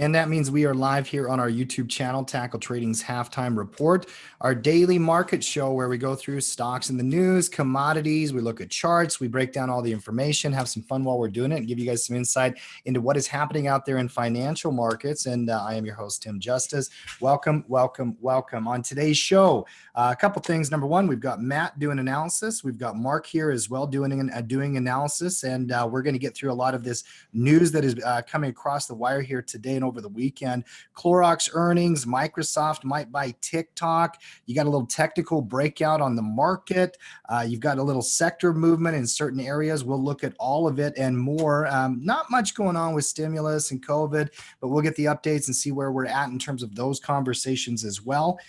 And that means we are live here on our YouTube channel, Tackle Trading's Halftime Report, our daily market show where we go through stocks in the news, commodities, we look at charts, we break down all the information, have some fun while we're doing it, and give you guys some insight into what is happening out there in financial markets. And I am your host, Tim Justice. Welcome, welcome, welcome. On today's show, a couple things. Number one, we've got Matt doing analysis. We've got Mark here as well doing analysis, and we're going to get through a lot of this news that is coming across the wire here today and over the weekend. Clorox earnings, Microsoft might buy TikTok. You got a little technical breakout on the market. You've got a little sector movement in certain areas. We'll look at all of it and more. Not much going on with stimulus and COVID, but we'll get the updates and see where we're at in terms of those conversations as well.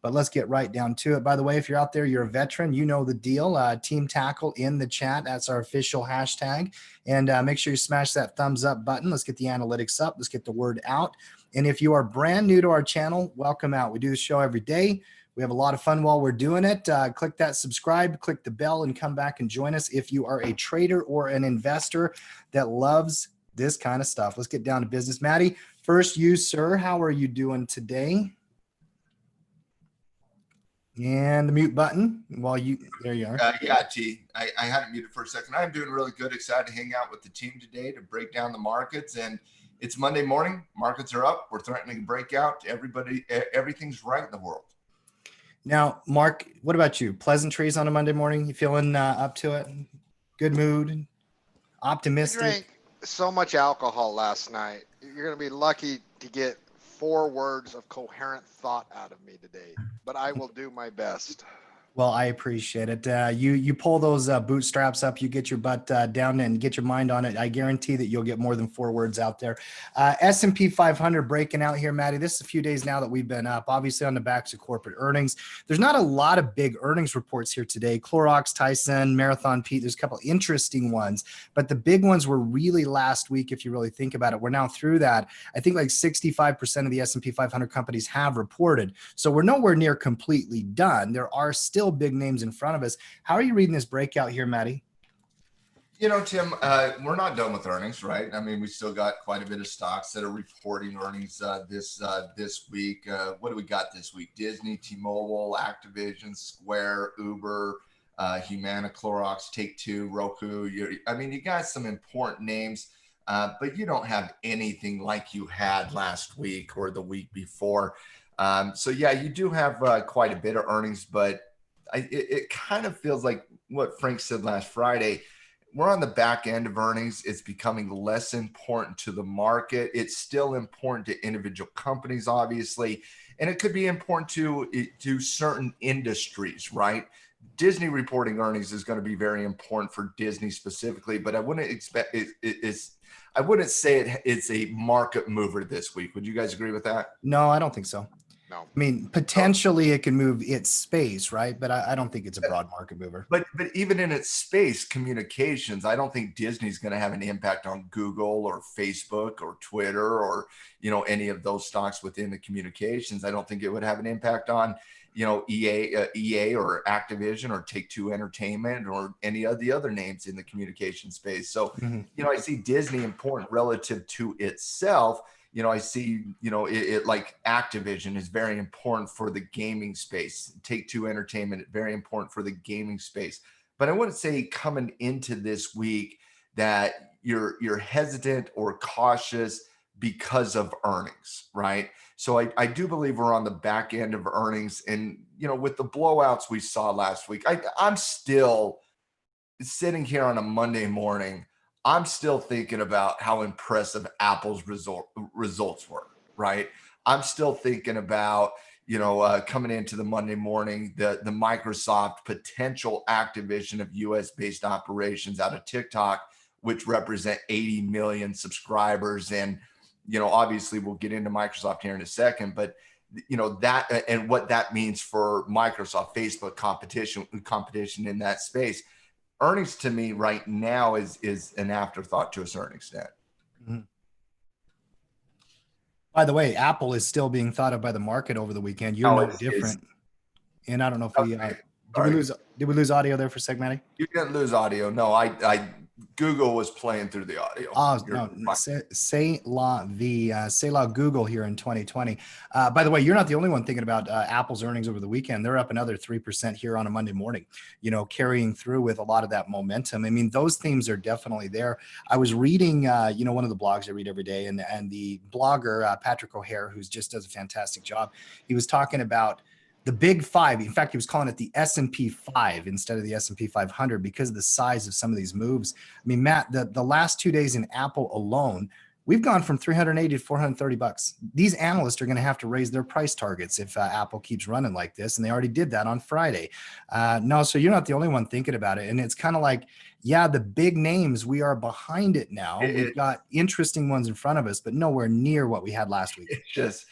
But let's get right down to it. By the way, if you're out there, you're a veteran, you know the deal. Team Tackle in the chat. That's our official hashtag. And make sure you smash that thumbs up button. Let's get the analytics up. Let's get the word out. And if you are brand new to our channel, welcome out. We do this show every day. We have a lot of fun while we're doing it. Click that subscribe, click the bell, and come back and join us if you are a trader or an investor that loves this kind of stuff. Let's get down to business. Maddie, first you, sir. How are you doing today? And the mute button while there you are. Yeah, T. I had it muted for a second. I'm doing really good. Excited to hang out with the team today to break down the markets. And it's Monday morning. Markets are up. We're threatening a breakout. Everything's right in the world. Now, Mark, what about you? Pleasantries on a Monday morning? You feeling up to it? Good mood? Optimistic? I drank so much alcohol last night. You're going to be lucky to get 4 words of coherent thought out of me today, but I will do my best. Well, I appreciate it. You pull those bootstraps up, you get your butt down and get your mind on it. I guarantee that you'll get more than 4 words out there. S&P 500 breaking out here, Maddie. This is a few days now that we've been up, obviously on the backs of corporate earnings. There's not a lot of big earnings reports here today. Clorox, Tyson, Marathon Pete, there's a couple interesting ones, but the big ones were really last week if you really think about it. We're now through that. I think like 65% of the S&P 500 companies have reported. So we're nowhere near completely done. There are still big names in front of us. How are you reading this breakout here, Maddie? You know, Tim, we're not done with earnings, right? I mean, we still got quite a bit of stocks that are reporting earnings this week. What do we got this week? Disney, T-Mobile, Activision, Square, Uber, Humana, Clorox, Take-Two, Roku. You got some important names, but you don't have anything like you had last week or the week before. So yeah, you do have quite a bit of earnings, but it kind of feels like what Frank said last Friday. We're on the back end of earnings. It's becoming less important to the market. It's still important to individual companies, obviously, and it could be important to certain industries, right? Disney reporting earnings is going to be very important for Disney specifically, but I wouldn't expect I wouldn't say it's a market mover this week. Would you guys agree with that? No, I don't think so. No. I mean, potentially it can move its space, right? But I don't think it's a broad market mover. But even in its space, communications, I don't think Disney's going to have an impact on Google or Facebook or Twitter or, any of those stocks within the communications. I don't think it would have an impact on, EA or Activision or Take-Two Entertainment or any of the other names in the communication space. So, I see Disney important relative to itself. I see, it like Activision is very important for the gaming space. Take-Two Entertainment, very important for the gaming space. But I wouldn't say coming into this week that you're hesitant or cautious because of earnings, right? So I do believe we're on the back end of earnings. And, with the blowouts we saw last week, I'm still sitting here on a Monday morning. I'm still thinking about how impressive Apple's results were, right? I'm still thinking about, coming into the Monday morning, the Microsoft potential activation of US-based operations out of TikTok, which represent 80 million subscribers. And, obviously we'll get into Microsoft here in a second, but that and what that means for Microsoft, Facebook competition in that space. Earnings to me right now is an afterthought to a certain extent. Mm-hmm. By the way, Apple is still being thought of by the market over the weekend. You're no different. And I don't know if did we lose audio there for a sec, Matty? You didn't lose audio. No, Google was playing through the audio. Oh, You're no, fine. say la vie, say la Google here in 2020. By the way, you're not the only one thinking about Apple's earnings over the weekend. They're up another 3% here on a Monday morning, carrying through with a lot of that momentum. I mean, those themes are definitely there. I was reading, one of the blogs I read every day, and the blogger, Patrick O'Hare, who just does a fantastic job, he was talking about the big five. In fact, he was calling it the S&P 5 instead of the S&P 500 because of the size of some of these moves. I mean, Matt, the last 2 days in Apple alone, we've gone from 380 to 430 bucks. These analysts are going to have to raise their price targets if Apple keeps running like this. And they already did that on Friday. No, so you're not the only one thinking about it. And it's kind of like, yeah, the big names, we are behind it now. We've got interesting ones in front of us, but nowhere near what we had last week. It's just,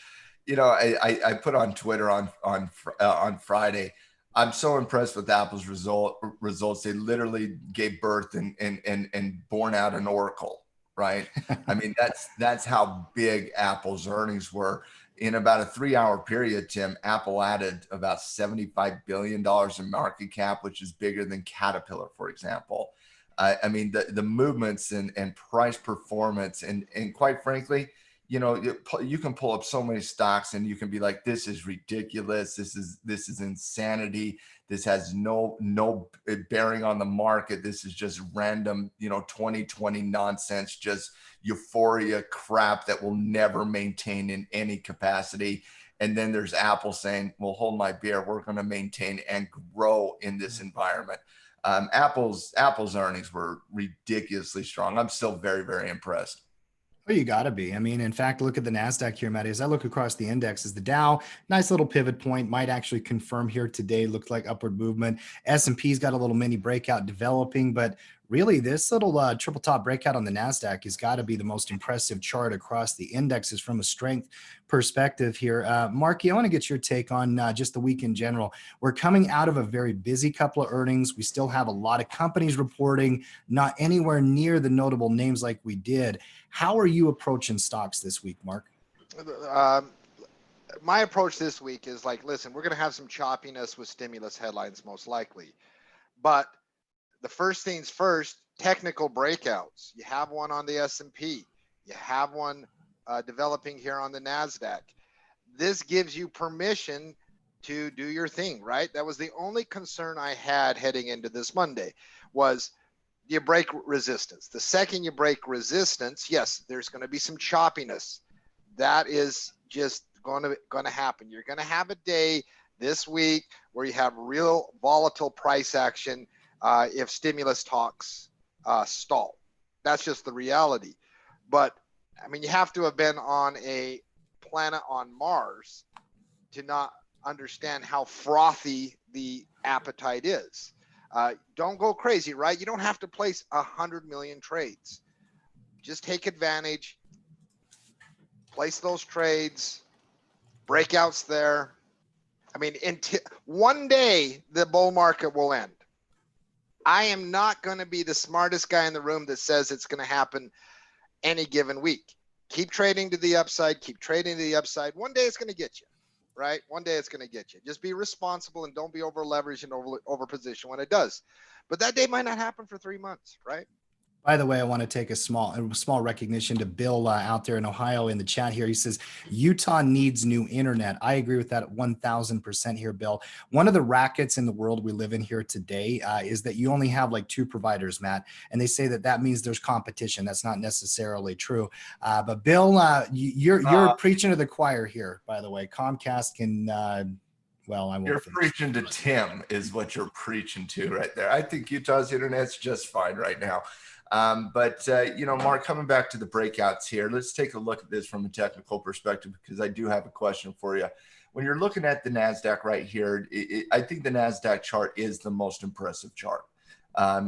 I put on Twitter on Friday. I'm so impressed with Apple's results. They literally gave birth and born out an oracle, right? I mean, that's how big Apple's earnings were. In about a 3-hour period, Tim, Apple added about $75 billion in market cap, which is bigger than Caterpillar, for example. I mean, the movements and price performance and quite frankly, you can pull up so many stocks and you can be like, this is ridiculous. This is insanity. This has no bearing on the market. This is just random, 2020 nonsense, just euphoria crap that will never maintain in any capacity. And then there's Apple saying, well, hold my beer. We're going to maintain and grow in this environment. Apple's earnings were ridiculously strong. I'm still very, very impressed. Oh, you got to be. I mean, in fact, look at the NASDAQ here, Matt. As I look across the indexes, the Dow, nice little pivot point, might actually confirm here today. Looked like upward movement. S&P's got a little mini breakout developing, but really this little triple top breakout on the NASDAQ has got to be the most impressive chart across the indexes from a strength perspective here. Marky, I want to get your take on just the week in general. We're coming out of a very busy couple of earnings. We still have a lot of companies reporting, not anywhere near the notable names like we did. How are you approaching stocks this week, Mark? My approach this week is like, listen, we're going to have some choppiness with stimulus headlines, most likely. But the first things first, technical breakouts. You have one on the S&P. You have one developing here on the NASDAQ. This gives you permission to do your thing, right? That was the only concern I had heading into this Monday was you break resistance. The second you break resistance, yes, there's going to be some choppiness. That is just going to happen. You're going to have a day this week where you have real volatile price action if stimulus talks stall. That's just the reality. But I mean, you have to have been on a planet on Mars to not understand how frothy the appetite is. Don't go crazy, right? You don't have to place 100 million trades. Just take advantage, place those trades, breakouts there. I mean, one day the bull market will end. I am not going to be the smartest guy in the room that says it's going to happen any given week. Keep trading to the upside, keep trading to the upside. One day it's going to get you, right? One day it's going to get you. Just be responsible and don't be over leveraged and over position when it does. But that day might not happen for 3 months, right? By the way, I want to take a small recognition to Bill out there in Ohio in the chat here. He says, Utah needs new internet. I agree with that 1000% here, Bill. One of the rackets in the world we live in here today is that you only have like 2 providers, Matt. And they say that means there's competition. That's not necessarily true. But Bill, you're preaching to the choir here, by the way. Comcast can... well, I won't You're finish. preaching to Tim is what you're preaching to right there. I think Utah's internet's just fine right now. Mark, coming back to the breakouts here, let's take a look at this from a technical perspective, because I do have a question for you. When you're looking at the NASDAQ right here, I think the NASDAQ chart is the most impressive chart.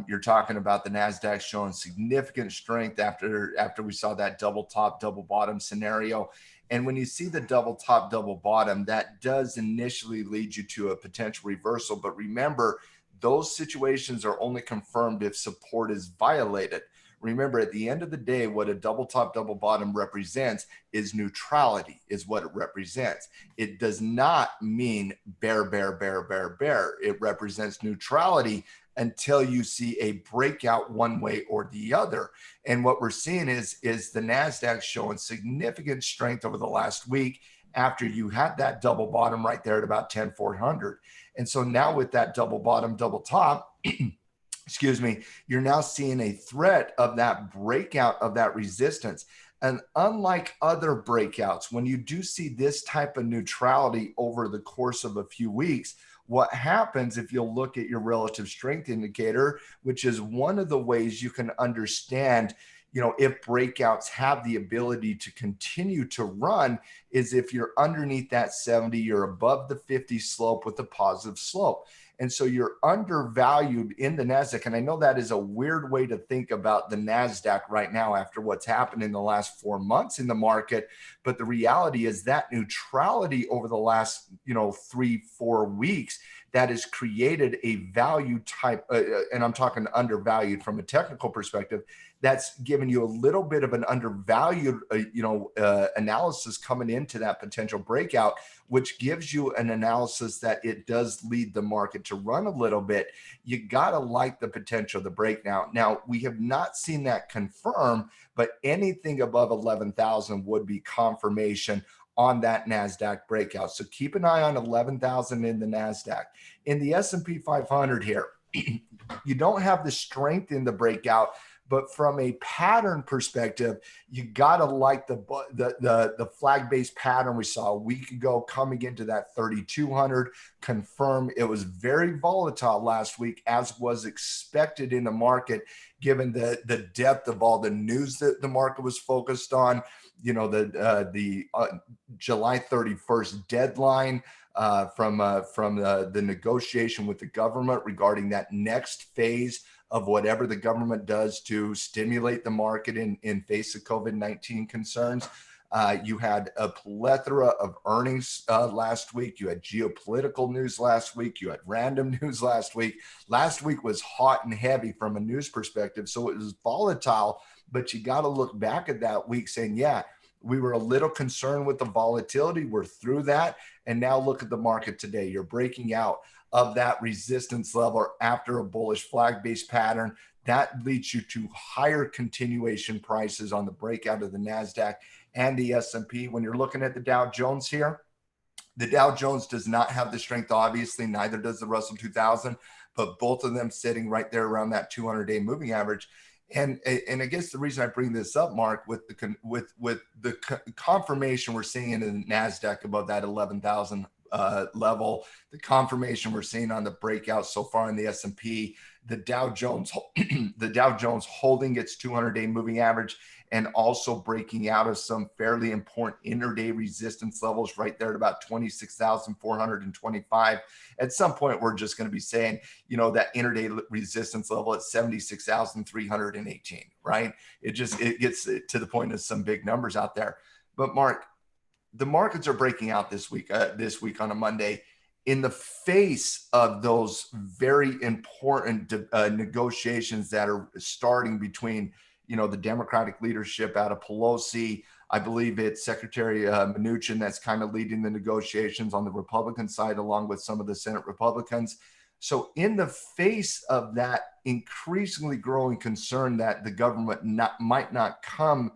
You're talking about the NASDAQ showing significant strength after we saw that double top, double bottom scenario. And when you see the double top, double bottom, that does initially lead you to a potential reversal. But remember, those situations are only confirmed if support is violated. Remember, at the end of the day, what a double top, double bottom represents is neutrality, is what it represents. It does not mean bear, bear, bear, bear, bear. It represents neutrality until you see a breakout one way or the other. And what we're seeing is the NASDAQ showing significant strength over the last week after you had that double bottom right there at about 10,400. And so now with that double bottom, double top, excuse me, you're now seeing a threat of that breakout of that resistance. And unlike other breakouts, when you do see this type of neutrality over the course of a few weeks, what happens if you'll look at your relative strength indicator, which is one of the ways you can understand, if breakouts have the ability to continue to run, is if you're underneath that 70, you're above the 50 slope with a positive slope. And so you're undervalued in the NASDAQ. And I know that is a weird way to think about the NASDAQ right now after what's happened in the last 4 months in the market. But the reality is that neutrality over the last, 3-4 weeks, that has created a value type, and I'm talking undervalued from a technical perspective, that's given you a little bit of an undervalued, analysis coming into that potential breakout, which gives you an analysis that it does lead the market to run a little bit. You got to like the potential of the breakout. Now, we have not seen that confirm, but anything above 11,000 would be confirmation on that NASDAQ breakout. So keep an eye on 11,000 in the NASDAQ. In the S&P 500 here, you don't have the strength in the breakout, but from a pattern perspective, you gotta like the flag-based pattern we saw a week ago coming into that 3,200. Confirm it was very volatile last week, as was expected in the market, given the depth of all the news that the market was focused on. The July 31st deadline from the negotiation with the government regarding that next phase of whatever the government does to stimulate the market in face of COVID-19 concerns. You had a plethora of earnings last week. You had geopolitical news last week. You had random news last week. Last week was hot and heavy from a news perspective, so it was volatile. But you got to look back at that week saying, yeah, we were a little concerned with the volatility. We're through that. And now look at the market today. You're breaking out of that resistance level after a bullish flag-based pattern. That leads you to higher continuation prices on the breakout of the NASDAQ and the S&P. When you're looking at the Dow Jones here, the Dow Jones does not have the strength, obviously, neither does the Russell 2000, but both of them sitting right there around that 200-day moving average. And I guess the reason I bring this up, Mark, with the confirmation we're seeing in the NASDAQ above that 11,000 level, the confirmation we're seeing on the breakout so far in the S&P, the Dow Jones holding its 200-day moving average and also breaking out of some fairly important intraday resistance levels right there at about 26,425. At some point, we're just going to be saying, that intraday resistance level at 76,318, right? It gets to the point of some big numbers out there. But Mark, the markets are breaking out this week on a Monday in the face of those very important negotiations that are starting between, the Democratic leadership out of Pelosi. I believe it's Secretary Mnuchin that's kind of leading the negotiations on the Republican side, along with some of the Senate Republicans. So in the face of that increasingly growing concern that the government might not come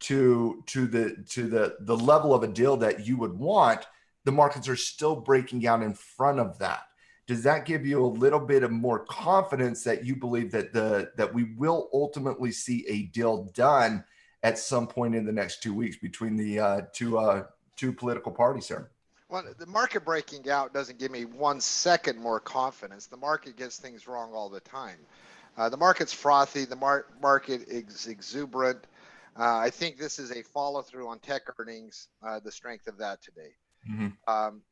to the level of a deal that you would want, the markets are still breaking out in front of that. Does that give you a little bit of more confidence that you believe that we will ultimately see a deal done at some point in the next 2 weeks between the two political parties here? Well, the market breaking out doesn't give me 1 second more confidence. The market gets things wrong all the time. The market's frothy. The market is exuberant. I think this is a follow through on tech earnings, the strength of that today. Mm-hmm.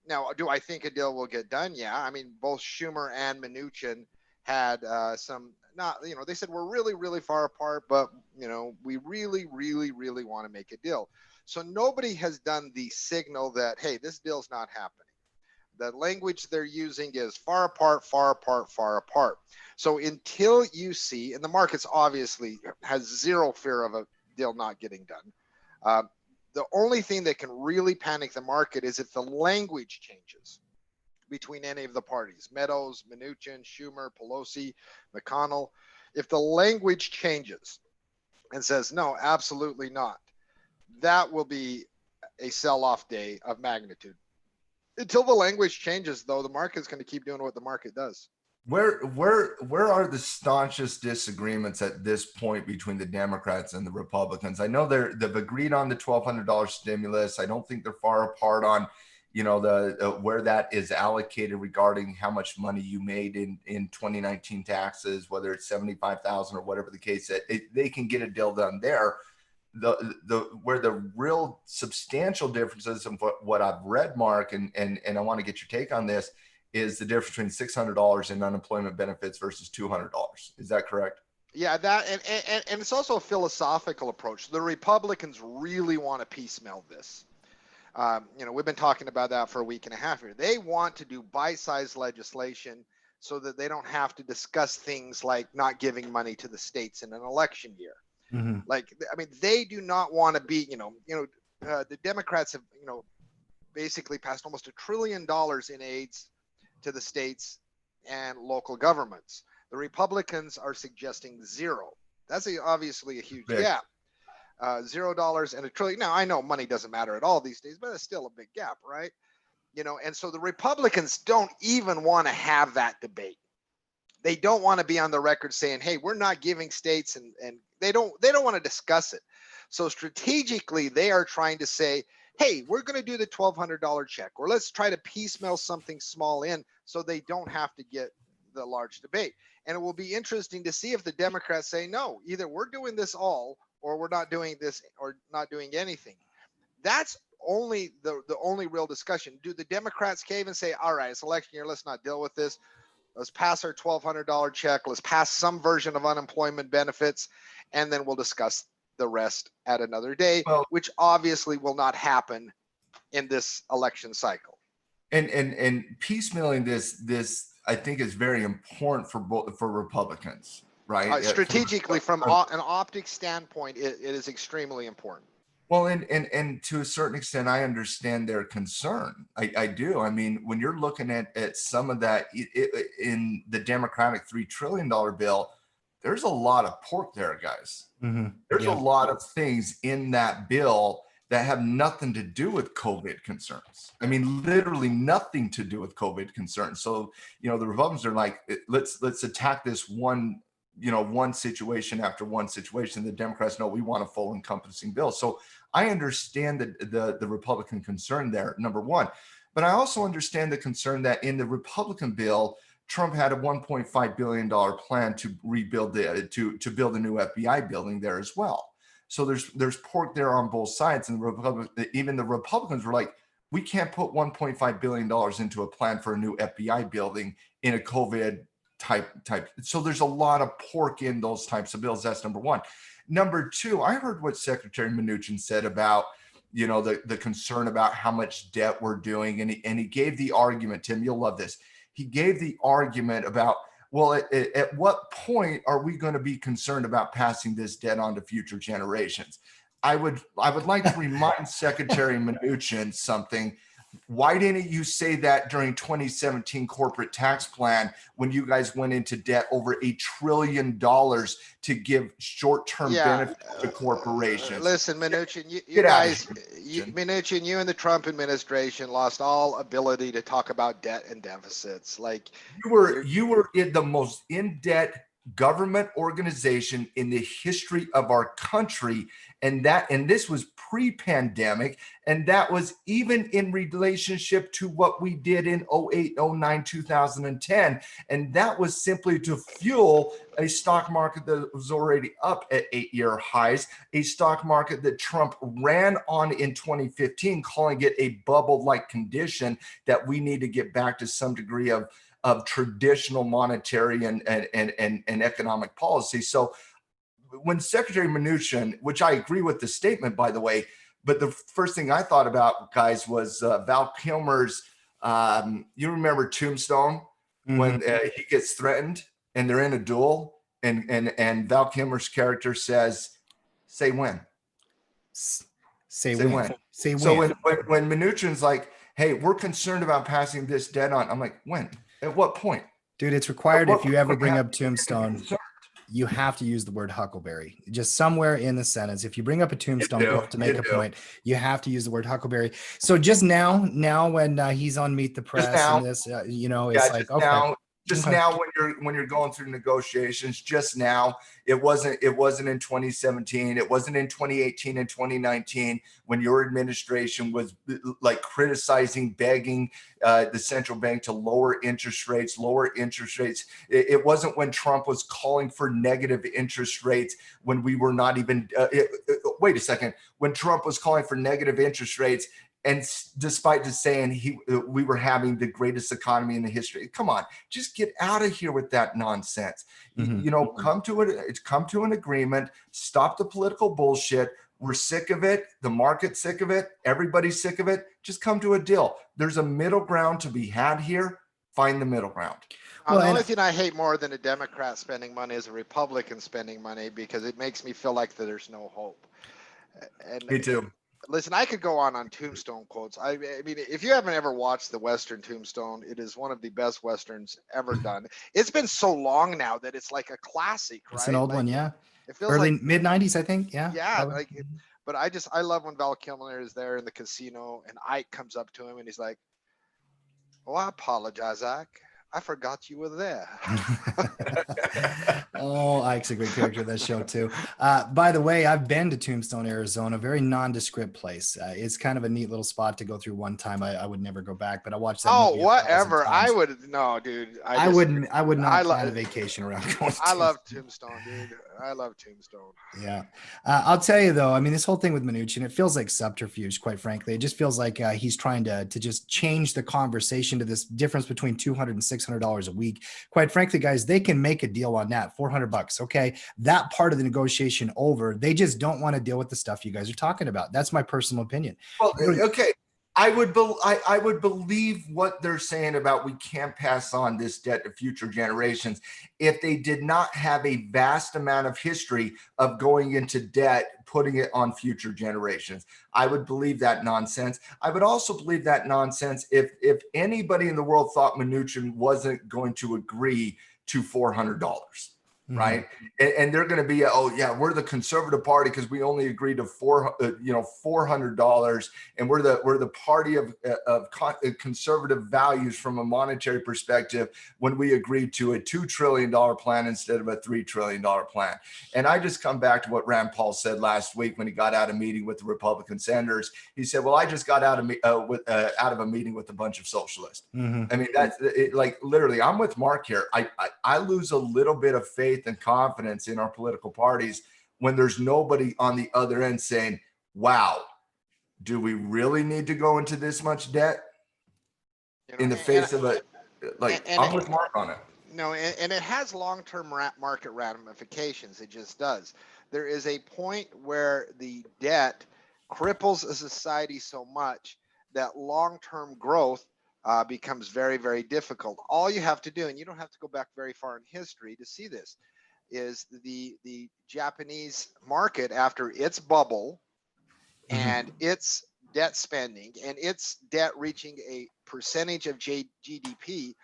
Now, do I think a deal will get done? Yeah. I mean, both Schumer and Mnuchin had they said we're really, really far apart, but, we really, really, really want to make a deal. So nobody has done the signal that, hey, this deal's not happening. The language they're using is far apart, far apart, far apart. So until you see, and the markets obviously has zero fear of a deal not getting done. The only thing that can really panic the market is if the language changes between any of the parties, Meadows, Mnuchin, Schumer, Pelosi, McConnell. If the language changes and says, no, absolutely not, that will be a sell-off day of magnitude. Until the language changes, though, the market's going to keep doing what the market does. Where are the staunchest disagreements at this point between the Democrats and the Republicans? I know they've agreed on the $1,200 stimulus. I don't think they're far apart on, you know, the where that is allocated regarding how much money you made in 2019 taxes, whether it's 75,000 or whatever the case. They can get a deal done there. Where the real substantial differences of what I've read, Mark, and I want to get your take on this, is the difference between $600 in unemployment benefits versus $200. Is that correct? Yeah, that and it's also a philosophical approach. The Republicans really want to piecemeal this. You know, we've been talking about that for a week and a half here. They want to do bite-sized legislation so that they don't have to discuss things like not giving money to the states in an election year. Mm-hmm. Like, I mean, they do not want to be, the Democrats have, basically passed almost $1 trillion in aids to the states and local governments. The Republicans are suggesting zero. That's obviously a huge gap. $0 and $1 trillion. Now, I know money doesn't matter at all these days, but it's still a big gap, right? And so the Republicans don't even want to have that debate. They don't want to be on the record saying, hey, we're not giving states, and they don't want to discuss it. So strategically, they are trying to say, hey, we're going to do the $1,200 check, or let's try to piecemeal something small in so they don't have to get the large debate. And it will be interesting to see if the Democrats say, no, either we're doing this all, or we're not doing this, or not doing anything. That's only the only real discussion. Do the Democrats cave and say, all right, it's election year, let's not deal with this. Let's pass our $1,200 check. Let's pass some version of unemployment benefits, and then we'll discuss the rest at another day, which obviously will not happen in this election cycle. And piecemealing this I think is very important for Republicans, right? Strategically, from an optics standpoint, it is extremely important. Well, and to a certain extent, I understand their concern. I do. I mean, when you're looking at some of that in the Democratic $3 trillion bill, there's a lot of pork there, guys. Mm-hmm. There's a lot of things in that bill that have nothing to do with COVID concerns. I mean, literally nothing to do with COVID concerns. So, the Republicans are like, let's attack this one situation after one situation. The Democrats know we want a full encompassing bill. So I understand the Republican concern there, number one. But I also understand the concern that in the Republican bill, Trump had a $1.5 billion plan to rebuild to build a new FBI building there as well. So there's pork there on both sides, and even the Republicans were like, we can't put $1.5 billion into a plan for a new FBI building in a COVID type. So there's a lot of pork in those types of bills. That's number one. Number two, I heard what Secretary Mnuchin said about, the concern about how much debt we're doing. And he gave the argument, Tim, you'll love this. He gave the argument about, well, at what point are we going to be concerned about passing this debt on to future generations? I would like to remind Secretary Mnuchin something. Why didn't you say that during 2017 corporate tax plan when you guys went into debt over $1 trillion to give short-term benefits to corporations? Listen, Mnuchin, you guys, Mnuchin, you and the Trump administration lost all ability to talk about debt and deficits. Like you were in the most in-debt government organization in the history of our country, and this was pre-pandemic, and that was even in relationship to what we did in 08, 09, 2010, and that was simply to fuel a stock market that was already up at 8-year highs, a stock market that Trump ran on in 2015, calling it a bubble-like condition that we need to get back to some degree of traditional monetary and economic policy. So when Secretary Mnuchin, which I agree with the statement, by the way, but the first thing I thought about, guys, was Val Kilmer's You remember Tombstone when he gets threatened and they're in a duel, and Val Kilmer's character says, "Say when." Say when. Say So when. when Mnuchin's like, "Hey, we're concerned about passing this debt on," I'm like, "When? At what point?" Dude, it's required if you ever bring up Concerned? Tombstone, you have to use the word Huckleberry. Just somewhere in the sentence. If you bring up a Tombstone quote to make a point, you have to use the word Huckleberry. So just now when he's on Meet the Press and this, it's like, okay. Now when you're going through negotiations, just now, it wasn't in 2017, it wasn't in 2018 and 2019 when your administration was like criticizing, begging the central bank to lower interest rates. It wasn't when Trump was calling for negative interest rates when we were not even wait a second, when Trump was calling for negative interest rates, and despite just saying we were having the greatest economy in the history. Come on, just get out of here with that nonsense. Come to an agreement, stop the political bullshit. We're sick of it. The market's sick of it. Everybody's sick of it. Just come to a deal. There's a middle ground to be had here. Find the middle ground. The only thing I hate more than a Democrat spending money is a Republican spending money, because it makes me feel like that there's no hope. And me too. Listen, I could go on Tombstone quotes. I mean, if you haven't ever watched the Western Tombstone, it is one of the best Westerns ever done. It's been so long now that it's like a classic, right? It's an old one, yeah. It feels early like mid-90s, I think. Yeah. Yeah, but I love when Val Kilmer is there in the casino and Ike comes up to him and he's like, "Oh, I apologize, Ike. I forgot you were there." Oh, Ike's a great character in that show too. By the way, I've been to Tombstone, Arizona, very nondescript place. It's kind of a neat little spot to go through one time. I would never go back, but I watched that. Oh, movie whatever. I would no, dude. I would not plan a vacation around going. I love Tombstone, dude. I love Tombstone. Yeah. I'll tell you though, I mean, this whole thing with Mnuchin, it feels like subterfuge, quite frankly. It just feels like he's trying to just change the conversation to this difference between $200 and $600 a week. Quite frankly, guys, they can make a deal on that, $400. Okay. That part of the negotiation over, they just don't want to deal with the stuff you guys are talking about. That's my personal opinion. Well, okay. I would believe what they're saying about we can't pass on this debt to future generations if they did not have a vast amount of history of going into debt, putting it on future generations. I would believe that nonsense. I would also believe that nonsense if anybody in the world thought Mnuchin wasn't going to agree to $400. Right. And they're going to be, oh yeah, we're the conservative party because we only agreed to $400, and we're the party of conservative values from a monetary perspective when we agreed to a $2 trillion plan instead of a $3 trillion plan. And I just come back to what Rand Paul said last week when he got out of meeting with the Republican senators. He said, well, I just got out of a meeting with a bunch of socialists. I mean, that's like literally, I'm with Mark here. I lose a little bit of faith and confidence in our political parties when there's nobody on the other end saying, wow, do we really need to go into this much debt in the face of it? Like, I'm with Mark on it. No, and it has long-term market ramifications. It just does. There is a point where the debt cripples a society so much that long-term growth becomes very, very difficult. All you have to do, and you don't have to go back very far in history to see this, is the Japanese market after its bubble and its debt spending and its debt reaching a percentage of GDP,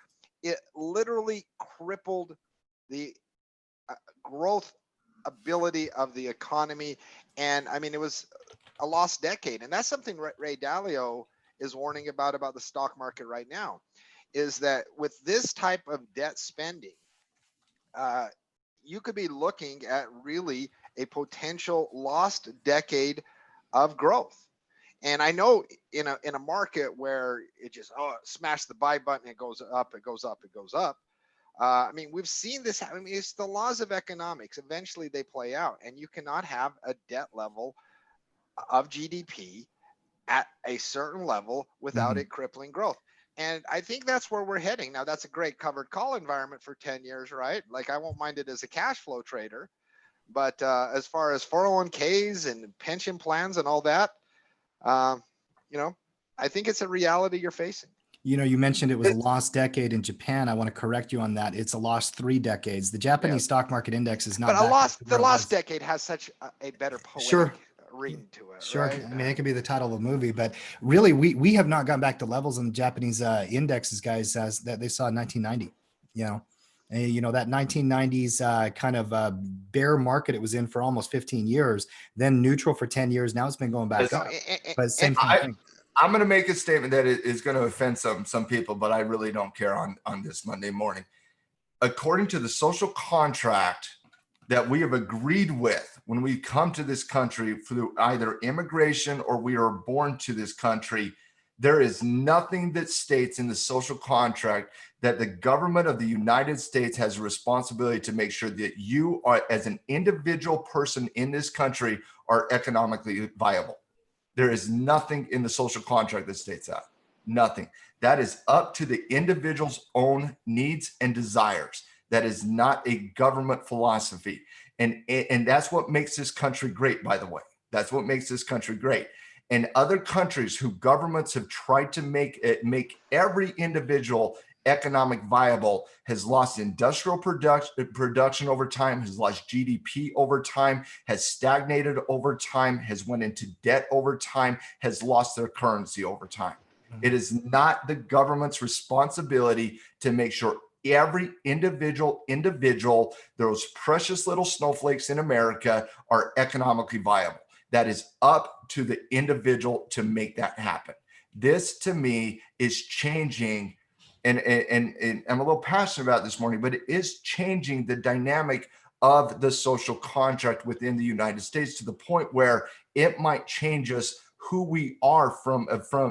it literally crippled the growth ability of the economy. And I mean, it was a lost decade. And that's something Ray Dalio is warning about the stock market right now, is that with this type of debt spending, you could be looking at really a potential lost decade of growth. And I know in a market where it just smash the buy button, it goes up, it goes up, it goes up. I mean, we've seen this. I mean, it's the laws of economics. Eventually, they play out, and you cannot have a debt level of GDP at a certain level without it crippling growth. And I think that's where we're heading. Now, that's a great covered call environment for 10 years, right? Like, I won't mind it as a cash flow trader. But as far as 401ks and pension plans and all that, I think it's a reality you're facing. You know, you mentioned it was a lost decade in Japan. I want to correct you on that. It's a lost 3 decades. The Japanese stock market index is not But back to the where it lost was. decade has such a better Sure. poetic ring to it, Sure. right? I mean, it could be the title of a movie, but really, we have not gone back to levels in the Japanese indexes, guys, as that they saw in 1990. You know, and, you know that 1990s kind of bear market it was in for almost 15 years, then neutral for 10 years. Now it's been going back No, up, but same kind of thing. I'm going to make a statement that is going to offend some people, but I really don't care on this Monday morning. According to the social contract that we have agreed with when we come to this country through either immigration or we are born to this country, there is nothing that states in the social contract that the government of the United States has a responsibility to make sure that you are, as an individual person in this country, are economically viable. There is nothing in the social contract that states that. Nothing. That is up to the individual's own needs and desires. That is not a government philosophy. And that's what makes this country great, by the way. That's what makes this country great. And other countries who governments have tried to make every individual economic viable has lost industrial production over time, has lost GDP over time, has stagnated over time, has went into debt over time, has lost their currency over time. It is not the government's responsibility to make sure every individual, those precious little snowflakes in America, are economically viable. That is up to the individual to make that happen. This, to me, is changing, and I'm a little passionate about it this morning, but it is changing the dynamic of the social contract within the United States to the point where it might change us who we are from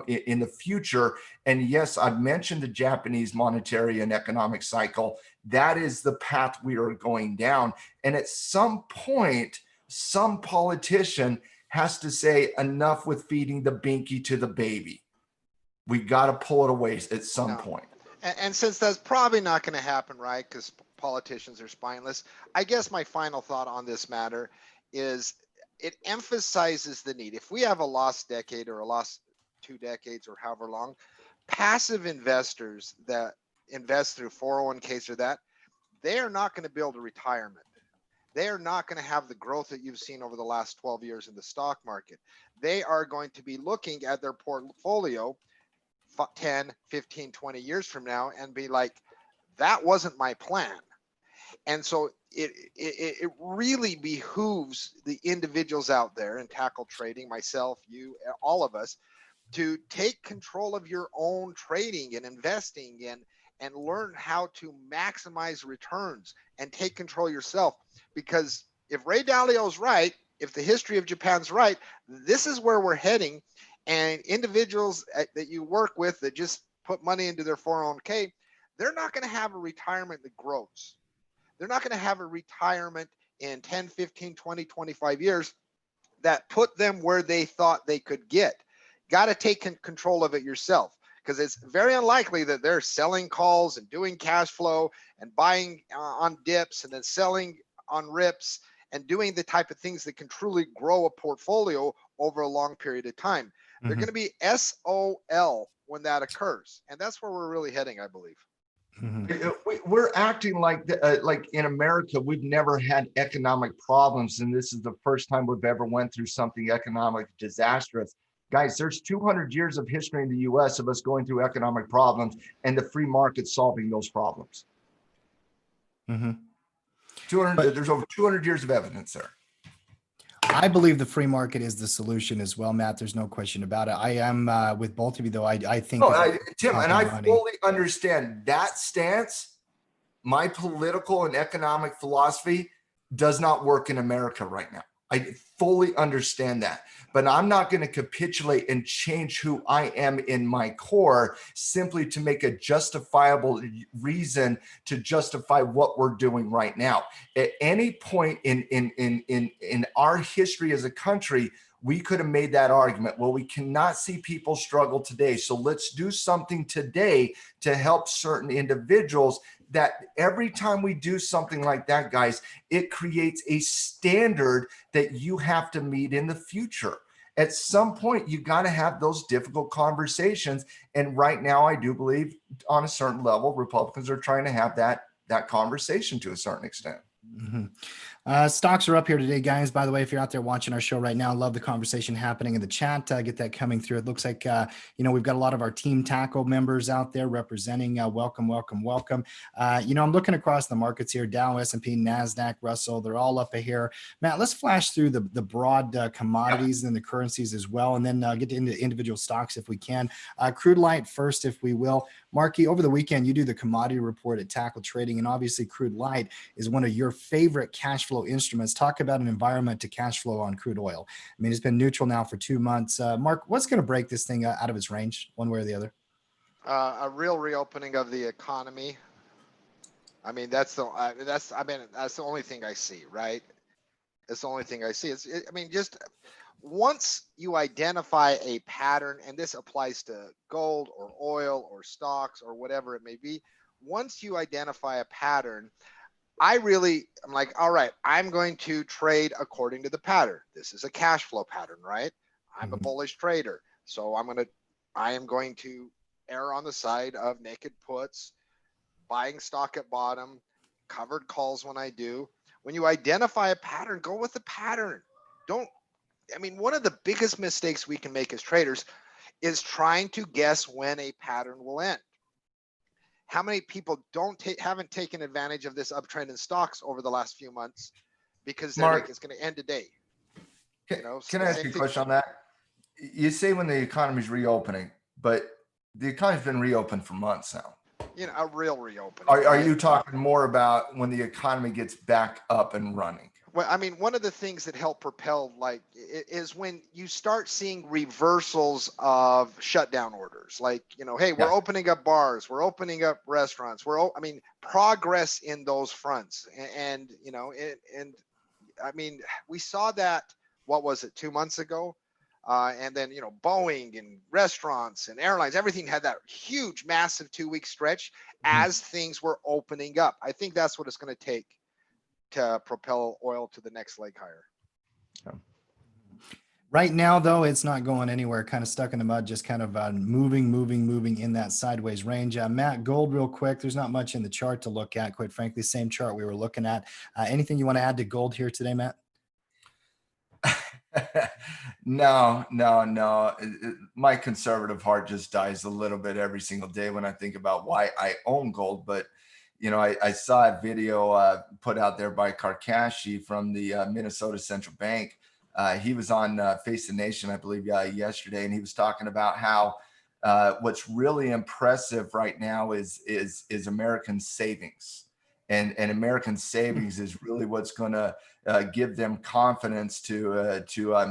in the future. And yes, I've mentioned the Japanese monetary and economic cycle. That is the path we are going down. And at some point, some politician has to say enough with feeding the binky to the baby. We got to pull it away at some point. And since that's probably not going to happen, right, because politicians are spineless, I guess my final thought on this matter is it emphasizes the need. If we have a lost decade or a lost 2 decades or however long, passive investors that invest through 401ks or that, they are not going to build a retirement. They are not going to have the growth that you've seen over the last 12 years in the stock market. They are going to be looking at their portfolio 10, 15, 20 years from now and be like, that wasn't my plan. And so it really behooves the individuals out there in tackle trading, myself, you, all of us, to take control of your own trading and investing and learn how to maximize returns and take control yourself. Because if Ray Dalio's right, if the history of Japan's right, this is where we're heading. And individuals that you work with that just put money into their 401k, they're not going to have a retirement that grows. They're not going to have a retirement in 10, 15, 20, 25 years that put them where they thought they could get. Got to take control of it yourself, because it's very unlikely that they're selling calls and doing cash flow and buying on dips and then selling on rips and doing the type of things that can truly grow a portfolio over a long period of time. They're going to be SOL when that occurs. And that's where we're really heading, I believe. We're acting like in America, we've never had economic problems. And this is the first time we've ever went through something economic disastrous. Guys, there's 200 years of history in the US of us going through economic problems and the free market solving those problems. 200, there's over 200 years of evidence there. I believe the free market is the solution as well, Matt. There's no question about it. I am with both of you, though. I think Tim, and I fully understand that stance. My political and economic philosophy does not work in America right now. I fully understand that, but I'm not going to capitulate and change who I am in my core simply to make a justifiable reason to justify what we're doing right now. At any point in our history as a country, we could have made that argument. Well, we cannot see people struggle today, so let's do something today to help certain individuals. That every time we do something like that, guys, it creates a standard that you have to meet in the future. At some point, you got to have those difficult conversations. And right now, I do believe on a certain level, Republicans are trying to have that conversation to a certain extent. Mhm. Stocks are up here today, guys. By the way, if you're out there watching our show right now, love the conversation happening in the chat. Get that coming through. It looks like, we've got a lot of our Team Tackle members out there representing. Welcome, welcome, welcome. I'm looking across the markets here, Dow, S&P, NASDAQ, Russell, they're all up here. Matt, let's flash through the broad commodities and the currencies as well, and then get into individual stocks if we can. Crude light first, if we will. Marky, over the weekend, you do the commodity report at Tackle Trading, and obviously crude light is one of your favorite cash flow instruments. Talk about an environment to cash flow on crude oil. I mean, it's been neutral now for 2 months. Mark, what's going to break this thing out of its range, one way or the other? A real reopening of the economy. I mean, that's the only thing I see, right? It's the only thing I see. Just once you identify a pattern, and this applies to gold or oil or stocks or whatever it may be, once you identify a pattern, I'm like, all right, I'm going to trade according to the pattern. This is a cash flow pattern, right? I'm a bullish trader. So I am going to err on the side of naked puts, buying stock at bottom, covered calls when I do. When you identify a pattern, go with the pattern. One of the biggest mistakes we can make as traders is trying to guess when a pattern will end. How many people haven't taken advantage of this uptrend in stocks over the last few months because they're like, it's going to end today? Can I ask you a question on that? You say when the economy's reopening, but the economy's been reopened for months now. A real reopening. Are you talking more about when the economy gets back up and running? Well, one of the things that help propel is when you start seeing reversals of shutdown orders. Hey, we're opening up bars, we're opening up restaurants, progress in those fronts. We saw that, what was it, 2 months ago? And then, Boeing and restaurants and airlines, everything had that huge, massive 2-week stretch as things were opening up. I think that's what it's going to take to propel oil to the next leg higher. Right now, though, it's not going anywhere, kind of stuck in the mud, just kind of moving in that sideways range. Matt, gold real quick. There's not much in the chart to look at, quite frankly, same chart we were looking at. Anything you want to add to gold here today, Matt? No. My conservative heart just dies a little bit every single day when I think about why I own gold. But, I saw a video put out there by Karkashi from the Minnesota Central Bank. He was on Face the Nation, I believe, yesterday, and he was talking about how what's really impressive right now is American savings. And American savings is really what's going to give them confidence to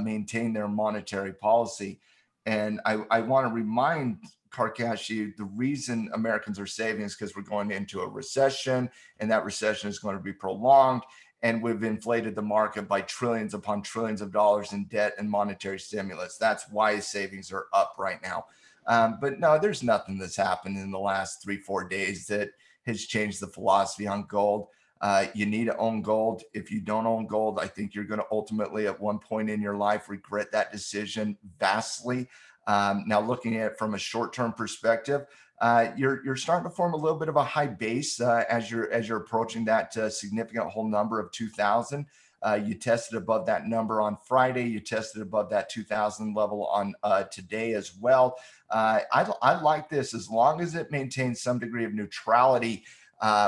maintain their monetary policy. And I want to remind Karkashi, the reason Americans are saving is because we're going into a recession, and that recession is going to be prolonged. And we've inflated the market by trillions upon trillions of dollars in debt and monetary stimulus. That's why savings are up right now. But no, there's nothing that's happened in the last 3-4 days that has changed the philosophy on gold. You need to own gold. If you don't own gold, I think you're going to ultimately at one point in your life regret that decision vastly. Now, looking at it from a short-term perspective, you're starting to form a little bit of a high base as you're approaching that significant whole number of 2,000. You tested above that number on Friday. You tested above that 2,000 level on today as well. I like this as long as it maintains some degree of neutrality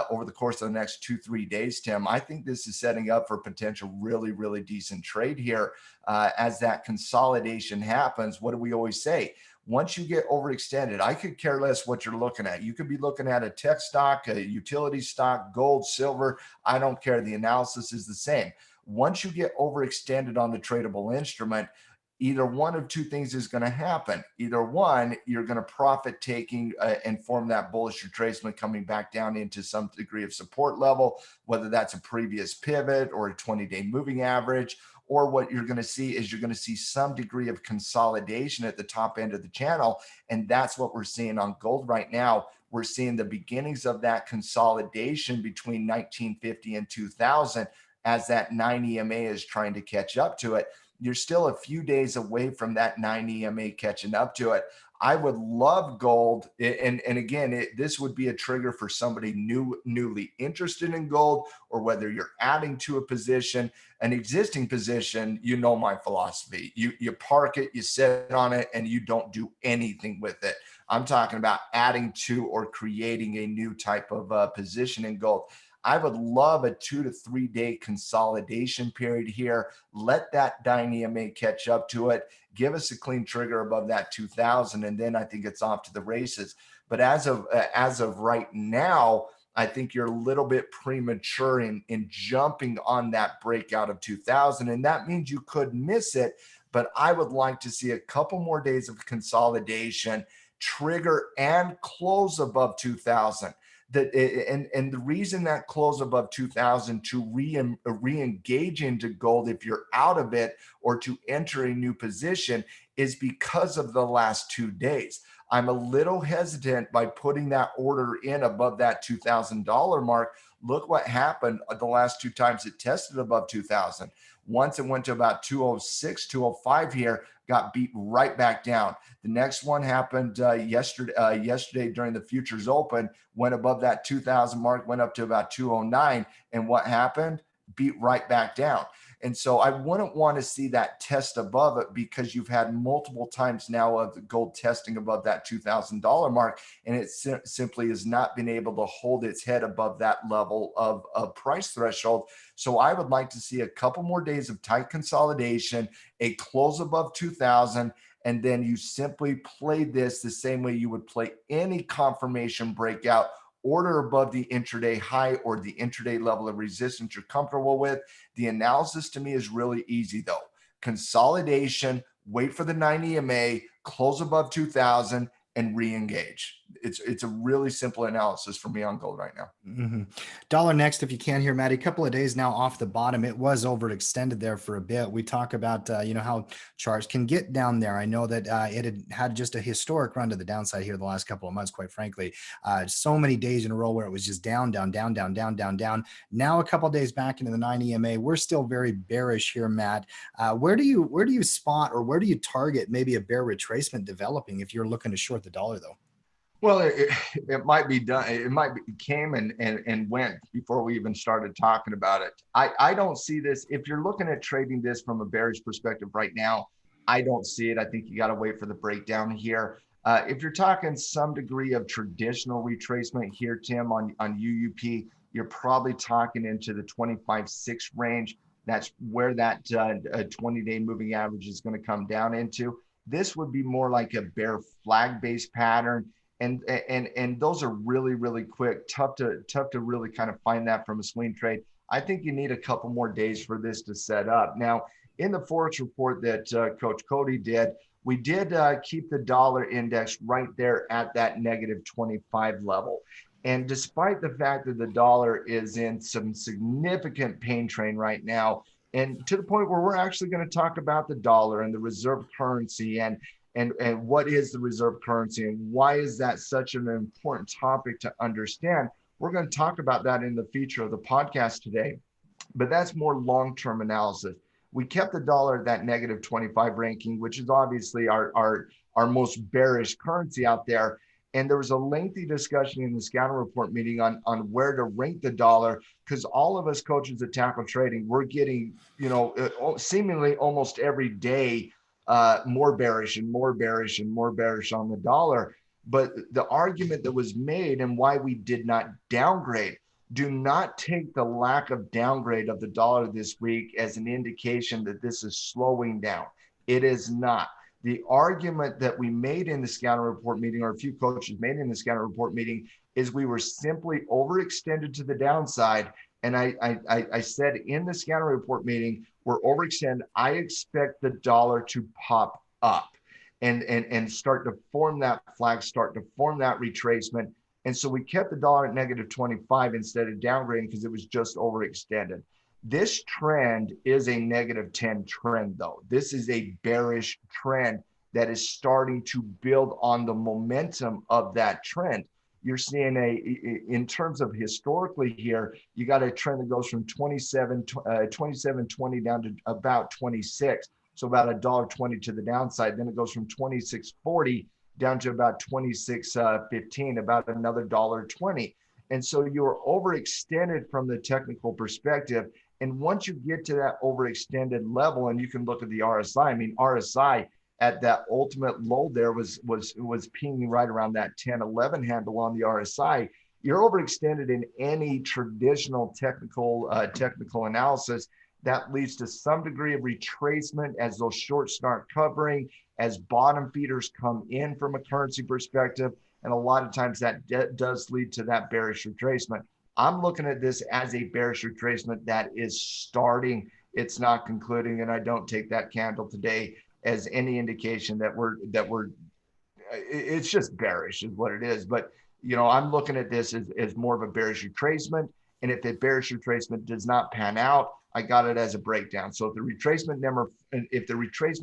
over the course of the next 2-3 days, Tim. I think this is setting up for potential really, really decent trade here as that consolidation happens. What do we always say? Once you get overextended, I could care less what you're looking at. You could be looking at a tech stock, a utility stock, gold, silver. I don't care. The analysis is the same. Once you get overextended on the tradable instrument, either one of two things is going to happen. Either one, you're going to profit taking and form that bullish retracement coming back down into some degree of support level, whether that's a previous pivot or a 20-day moving average, or what you're going to see is you're going to see some degree of consolidation at the top end of the channel. And that's what we're seeing on gold right now. We're seeing the beginnings of that consolidation between 1950 and 2000 as that 9 EMA is trying to catch up to it. you're still a few days away from that 9 EMA catching up to it. I would love gold. And again, this would be a trigger for somebody newly interested in gold, or whether you're adding to a position, an existing position. You know my philosophy. You park it, you sit on it, and you don't do anything with it. I'm talking about adding to or creating a new type of position in gold. I would love a 2 to 3 day consolidation period here. Let that 9 EMA catch up to it. Give us a clean trigger above that 2000, and then I think it's off to the races. But as of right now, I think you're a little bit premature in jumping on that breakout of 2000, and that means you could miss it. But I would like to see a couple more days of consolidation, trigger and close above 2000. And the reason that close above 2000 to re-engage into gold, if you're out of it, or to enter a new position, is because of the last 2 days. I'm a little hesitant by putting that order in above that $2,000 mark. Look what happened the last 2 times it tested above 2000. Once it went to about 206, 205 here, got beat right back down. The next one happened yesterday during the futures open, went above that 2000 mark, went up to about 209. And what happened? Beat right back down. And so I wouldn't want to see that test above it, because you've had multiple times now of the gold testing above that $2,000 mark, and it simply has not been able to hold its head above that level of price threshold. So I would like to see a couple more days of tight consolidation, a close above 2000, and then you simply play this the same way you would play any confirmation breakout. Order above the intraday high or the intraday level of resistance you're comfortable with. The analysis to me is really easy though. Consolidation, wait for the 9 EMA, close above 2000, and re-engage. It's a really simple analysis for me on gold right now. Mm-hmm. Dollar next, if you can hear, Maddie, a couple of days now off the bottom. It was overextended there for a bit. We talk about, how charts can get down there. I know that it had just a historic run to the downside here the last couple of months, quite frankly. So many days in a row where it was just down, down, down, down, down, down, down. Now a couple of days back into the 9 EMA. We're still very bearish here, Matt. Where do you spot, or where do you target maybe a bear retracement developing if you're looking to short the dollar though? Well, it might be done. It came and went before we even started talking about it. I don't see this. If you're looking at trading this from a bearish perspective right now, I don't see it. I think you got to wait for the breakdown here. If you're talking some degree of traditional retracement here, Tim, on UUP, you're probably talking into the 25.6 range. That's where that 20-day moving average is going to come down into. This would be more like a bear flag based pattern. And those are really, really quick, tough to really kind of find that from a swing trade. I think you need a couple more days for this to set up. Now, in the Forex report that Coach Cody did, we did keep the dollar index right there at that -25 level. And despite the fact that the dollar is in some significant pain train right now, and to the point where we're actually going to talk about the dollar and the reserve currency and what is the reserve currency and why is that such an important topic to understand. We're going to talk about that in the feature of the podcast today, but that's more long-term analysis. We kept the dollar at that -25 ranking, which is obviously our most bearish currency out there. And there was a lengthy discussion in the Scatter Report meeting on where to rank the dollar, because all of us coaches at Tackle Trading, we're getting, seemingly almost every day, more bearish and more bearish and more bearish on the dollar. But the argument that was made and why we did not downgrade, do not take the lack of downgrade of the dollar this week as an indication that this is slowing down. It is not. The argument that we made in the Scatter Report meeting, or a few coaches made in the Scatter Report meeting, is we were simply overextended to the downside. And I said in the Scatter Report meeting, we're overextended. I expect the dollar to pop up and start to form that flag, start to form that retracement. And so we kept the dollar at -25 instead of downgrading because it was just overextended. This trend is a -10 trend, though. This is a bearish trend that is starting to build on the momentum of that trend. You're seeing in terms of historically here, you got a trend that goes from 27.20 down to about 26. So about $1.20 to the downside. Then it goes from 26.40 down to about 26.15, about another $1.20. And so you're overextended from the technical perspective. And once you get to that overextended level, and you can look at the RSI, I mean, RSI at that ultimate low there was pinging right around that 10-11 handle on the RSI. You're overextended in any traditional technical analysis. That leads to some degree of retracement as those shorts start covering, as bottom feeders come in from a currency perspective. And a lot of times that does lead to that bearish retracement. I'm looking at this as a bearish retracement that is starting. It's not concluding, and I don't take that candle today as any indication that it's just bearish is what it is. But, you know, I'm looking at this as more of a bearish retracement. And if the bearish retracement does not pan out, I got it as a breakdown. So if the retracement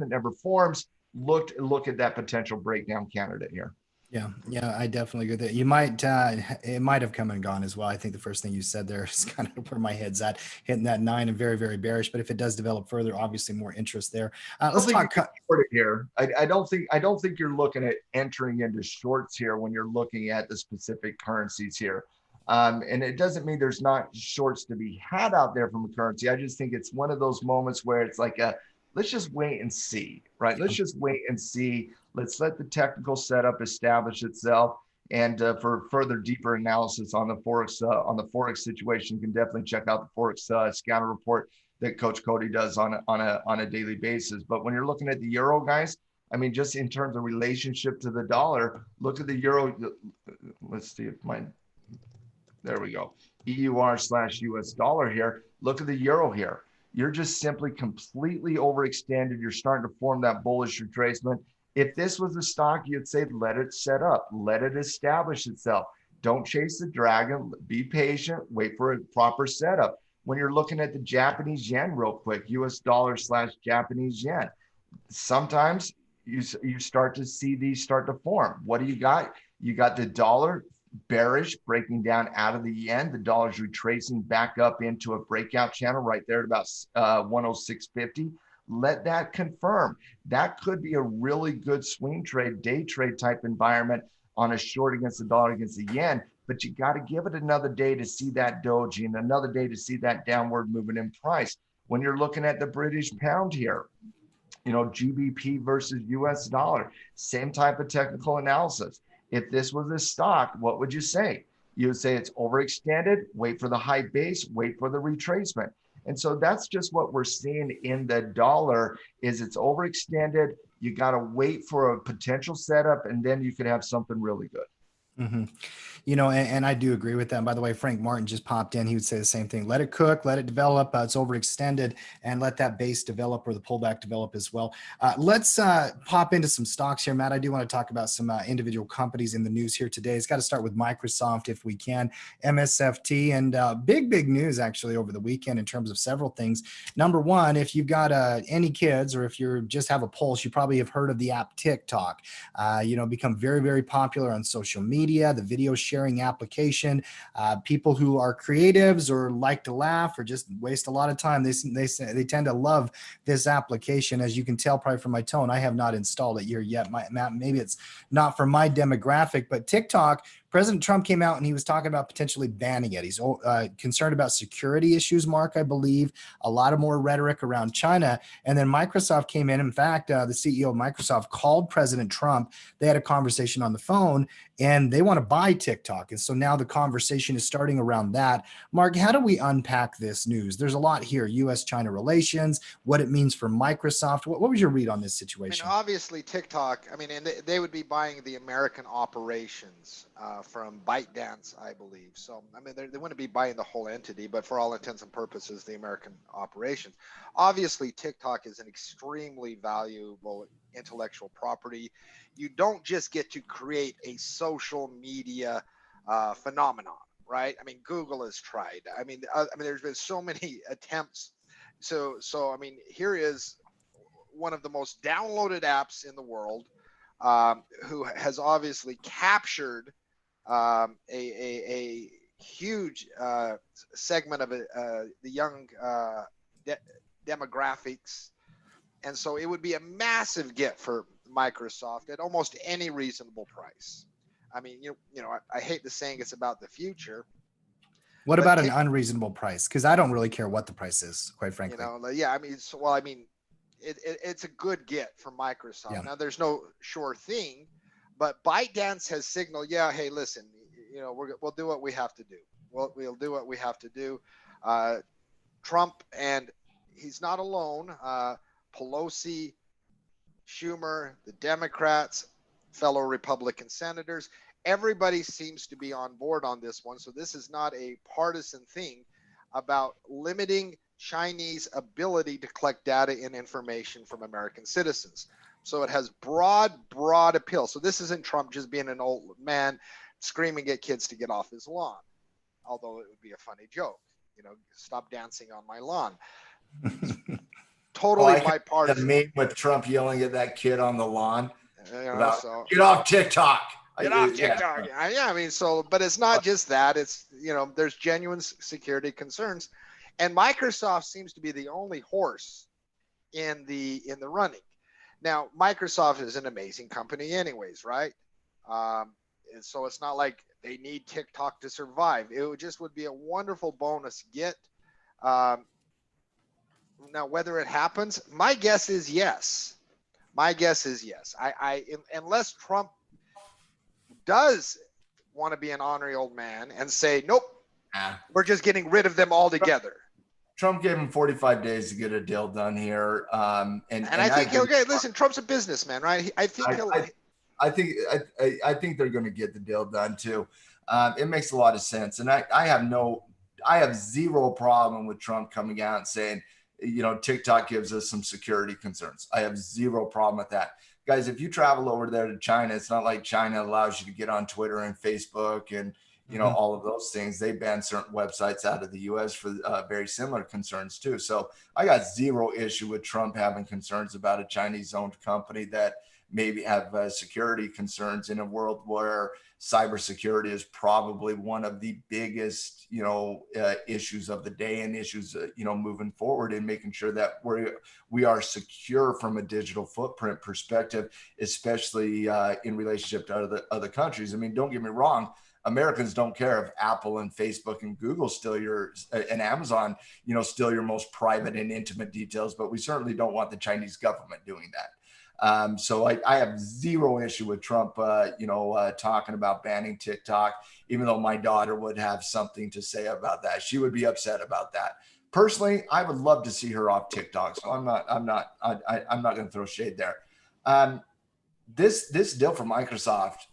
never forms, look at that potential breakdown candidate here. Yeah, I definitely agree that you might, it might have come and gone as well. I think the first thing you said there is kind of where my head's at, hitting that 9 and very, very bearish. But if it does develop further, obviously more interest there. Let's talk here. I don't think you're looking at entering into shorts here when you're looking at the specific currencies here. And it doesn't mean there's not shorts to be had out there from a currency. I just think it's one of those moments where it's like let's just wait and see, right? Let's just wait and see. Let's let the technical setup establish itself. And for further deeper analysis on the Forex situation, you can definitely check out the Forex scatter report that Coach Cody does on a daily basis. But when you're looking at the euro, guys, I mean, just in terms of relationship to the dollar, look at the euro. Let's see if there we go. EUR/US dollar here. Look at the euro here. You're just simply completely overextended. You're starting to form that bullish retracement. If this was a stock, you'd say, let it set up, let it establish itself. Don't chase the dragon, be patient, wait for a proper setup. When you're looking at the Japanese yen real quick, US dollar/Japanese yen, sometimes you start to see these start to form. What do you got? You got the dollar bearish breaking down out of the yen. The dollar's retracing back up into a breakout channel right there at about 106.50. Let that confirm. That could be a really good swing trade, day trade type environment on a short against the dollar against the yen. But you got to give it another day to see that doji and another day to see that downward movement in price. When you're looking at the British pound here, you know, GBP versus US dollar, same type of technical analysis. If this was a stock, what would you say? You would say it's overextended, wait for the high base, wait for the retracement. And so that's just what we're seeing in the dollar is it's overextended. You got to wait for a potential setup, and then you could have something really good. Mm-hmm. You know, and I do agree with that. And by the way, Frank Martin just popped in. He would say the same thing. Let it cook, let it develop. It's overextended, and let that base develop or the pullback develop as well. Let's pop into some stocks here, Matt. I do want to talk about some individual companies in the news here today. It's got to start with Microsoft if we can. MSFT, and big news actually over the weekend in terms of several things. Number one, if you've got any kids or if you just have a pulse, you probably have heard of the app TikTok. You know, become very popular on social media. The video sharing application. People who are creatives or like to laugh or just waste a lot of time, they tend to love this application. As you can tell probably from my tone, I have not installed it here yet. Maybe it's not for my demographic, but TikTok, President Trump came out and he was talking about potentially banning it. He's concerned about security issues, Mark, I believe, a lot of more rhetoric around China. And then Microsoft came in. In fact, the CEO of Microsoft called President Trump. They had a conversation on the phone and they want to buy TikTok. And so now the conversation is starting around that. Mark, how do we unpack this news? There's a lot here, US-China relations, what it means for Microsoft. What was your read on this situation? I mean, obviously TikTok, I mean, and they would be buying the American operations from ByteDance, I believe. So, I mean, they wouldn't be buying the whole entity, but for all intents and purposes, the American operations. Obviously, TikTok is an extremely valuable intellectual property. You don't just get to create a social media phenomenon, right? I mean, Google has tried. I mean, there's been so many attempts. So I mean, here is one of the most downloaded apps in the world, who has obviously captured a huge segment of the young demographics, And so it would be a massive get for Microsoft at almost any reasonable price. I mean, I hate the saying it's about the future. What But about an unreasonable price? Because I don't really care what the price is, quite frankly. Yeah, I mean, it's a good get for Microsoft. Yeah. Now, there's no sure thing, but ByteDance has signaled, yeah, hey, listen, we'll do what we have to do. We'll do what we have to do. Trump, and he's not alone. Pelosi, Schumer, the Democrats, fellow Republican senators, everybody seems to be on board on this one. So this is not a partisan thing about limiting Chinese ability to collect data and information from American citizens. So it has broad appeal. So this isn't Trump just being an old man screaming at kids to get off his lawn, although it would be a funny joke, stop dancing on my lawn. Totally bipartisan. The meme with Trump yelling at that kid on the lawn. So get off TikTok. Get off TikTok. Yeah, I mean, but it's not just that. It's, there's genuine security concerns. And Microsoft seems to be the only horse in the running. Now, Microsoft is an amazing company anyways, right? And so it's not like they need TikTok to survive. It would be a wonderful bonus get. Now, whether it happens, my guess is yes. Unless Trump does want to be an ornery old man and say, nope, we're just getting rid of them altogether. Trump gave him 45 days to get a deal done here. And I think he'll get, listen, Trump's a businessman, right? I think they're going to get the deal done too. It makes a lot of sense. And I have zero problem with Trump coming out and saying, TikTok gives us some security concerns. I have zero problem with that. Guys, if you travel over there to China, it's not like China allows you to get on Twitter and Facebook and, all of those things. They ban certain websites out of the US for very similar concerns too. So I got zero issue with Trump having concerns about a Chinese owned company that maybe have security concerns in a world where cybersecurity is probably one of the biggest, issues of the day and issues, moving forward, and making sure that we are secure from a digital footprint perspective, especially in relationship to other countries. I mean, don't get me wrong. Americans don't care if Apple and Facebook and Google steal and Amazon, steal your most private and intimate details, but we certainly don't want the Chinese government doing that. So I have zero issue with Trump, talking about banning TikTok, even though my daughter would have something to say about that. She would be upset about that. Personally, I would love to see her off TikTok. So I'm not going to throw shade there. This deal for Microsoft,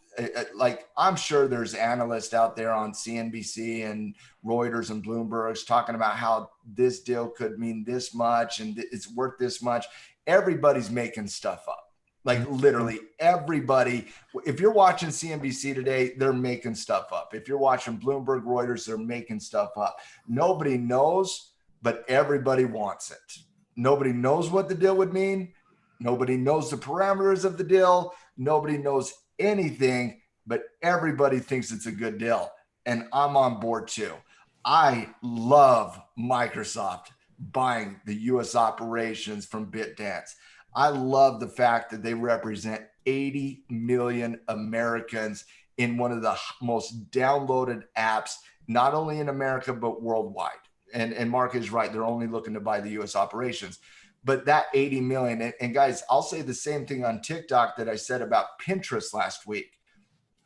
I'm sure there's analysts out there on CNBC and Reuters and Bloomberg's talking about how this deal could mean this much and it's worth this much. Everybody's making stuff up. Like literally everybody. If you're watching CNBC today, they're making stuff up. If you're watching Bloomberg, Reuters, they're making stuff up. Nobody knows, but everybody wants it. Nobody knows what the deal would mean. Nobody knows the parameters of the deal. Nobody knows anything, but everybody thinks it's a good deal. And I'm on board too. I love Microsoft buying the US operations from BitDance. I love the fact that they represent 80 million Americans in one of the most downloaded apps, not only in America, but worldwide. And Mark is right. They're only looking to buy the US operations. But that 80 million, and guys, I'll say the same thing on TikTok that I said about Pinterest last week.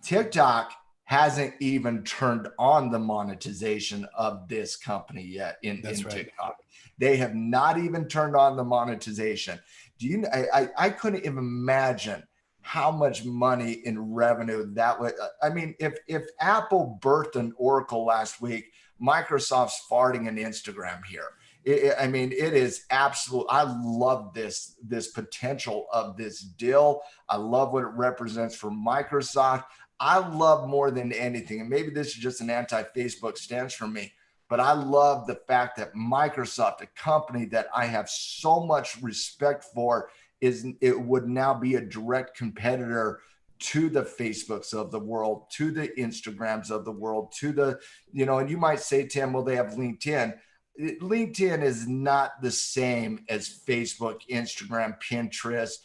TikTok hasn't even turned on the monetization of this company yet in TikTok. They have not even turned on the monetization. I couldn't even imagine how much money in revenue that would. I mean, if Apple birthed an Oracle last week, Microsoft's farting an Instagram here. It is absolute. I love this potential of this deal. I love what it represents for Microsoft. I love more than anything, and maybe this is just an anti-Facebook stance for me, but I love the fact that Microsoft, a company that I have so much respect for, it would now be a direct competitor to the Facebooks of the world, to the Instagrams of the world, to the, and you might say, Tim, well, they have LinkedIn. LinkedIn is not the same as Facebook, Instagram, Pinterest,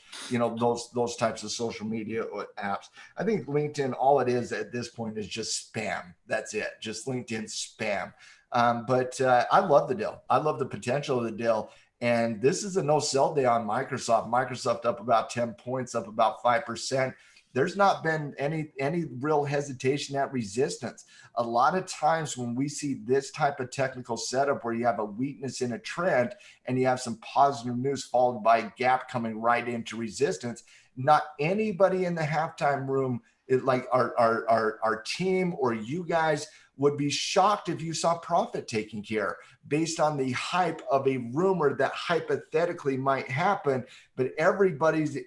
those types of social media apps. I think LinkedIn, all it is at this point is just spam. That's it, just LinkedIn spam. But I love the deal. I love the potential of the deal. And this is a no sell day on Microsoft. Microsoft up about 10 points, up about 5%. There's not been any real hesitation at resistance. A lot of times when we see this type of technical setup where you have a weakness in a trend and you have some positive news followed by a gap coming right into resistance, not anybody in the halftime room, like our team or you guys, would be shocked if you saw profit taking care based on the hype of a rumor that hypothetically might happen. But everybody's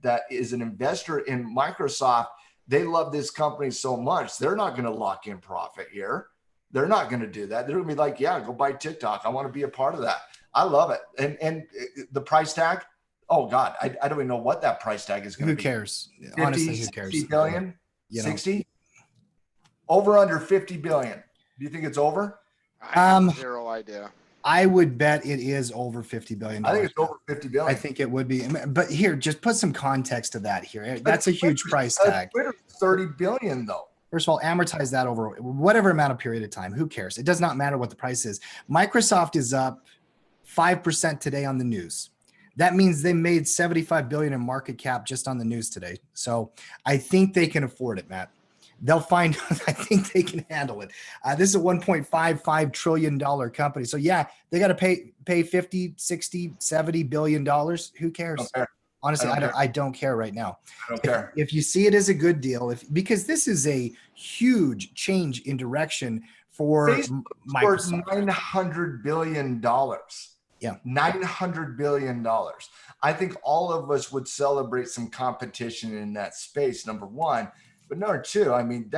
that is an investor in Microsoft, they love this company so much, they're not going to lock in profit here. They're not going to do that. They're going to be like, yeah, go buy TikTok. I want to be a part of that. I love it. And the price tag, oh God, I don't even know what that price tag is going to be. Who cares? 50, Honestly, who cares? 60 billion, 60, over under 50 billion. Do you think it's over? I have zero idea. I would bet it is over $50 billion. I think it's over 50 billion. I think it would be. But here, just put some context to that here. That's a huge price tag. Twitter's 30 billion though. First of all, amortize that over whatever amount of period of time. Who cares? It does not matter what the price is. Microsoft is up 5% today on the news. That means they made 75 billion in market cap just on the news today. So I think they can afford it, Matt. They'll find, I think they can handle it. This is a $1.55 trillion company. So yeah, they got to pay 50, 60, 70 billion dollars. Who cares? Honestly, I don't care right now. I don't care. If you see it as a good deal, because this is a huge change in direction for Microsoft. $900 billion. Yeah. $900 billion. I think all of us would celebrate some competition in that space, number one. But number two, I mean,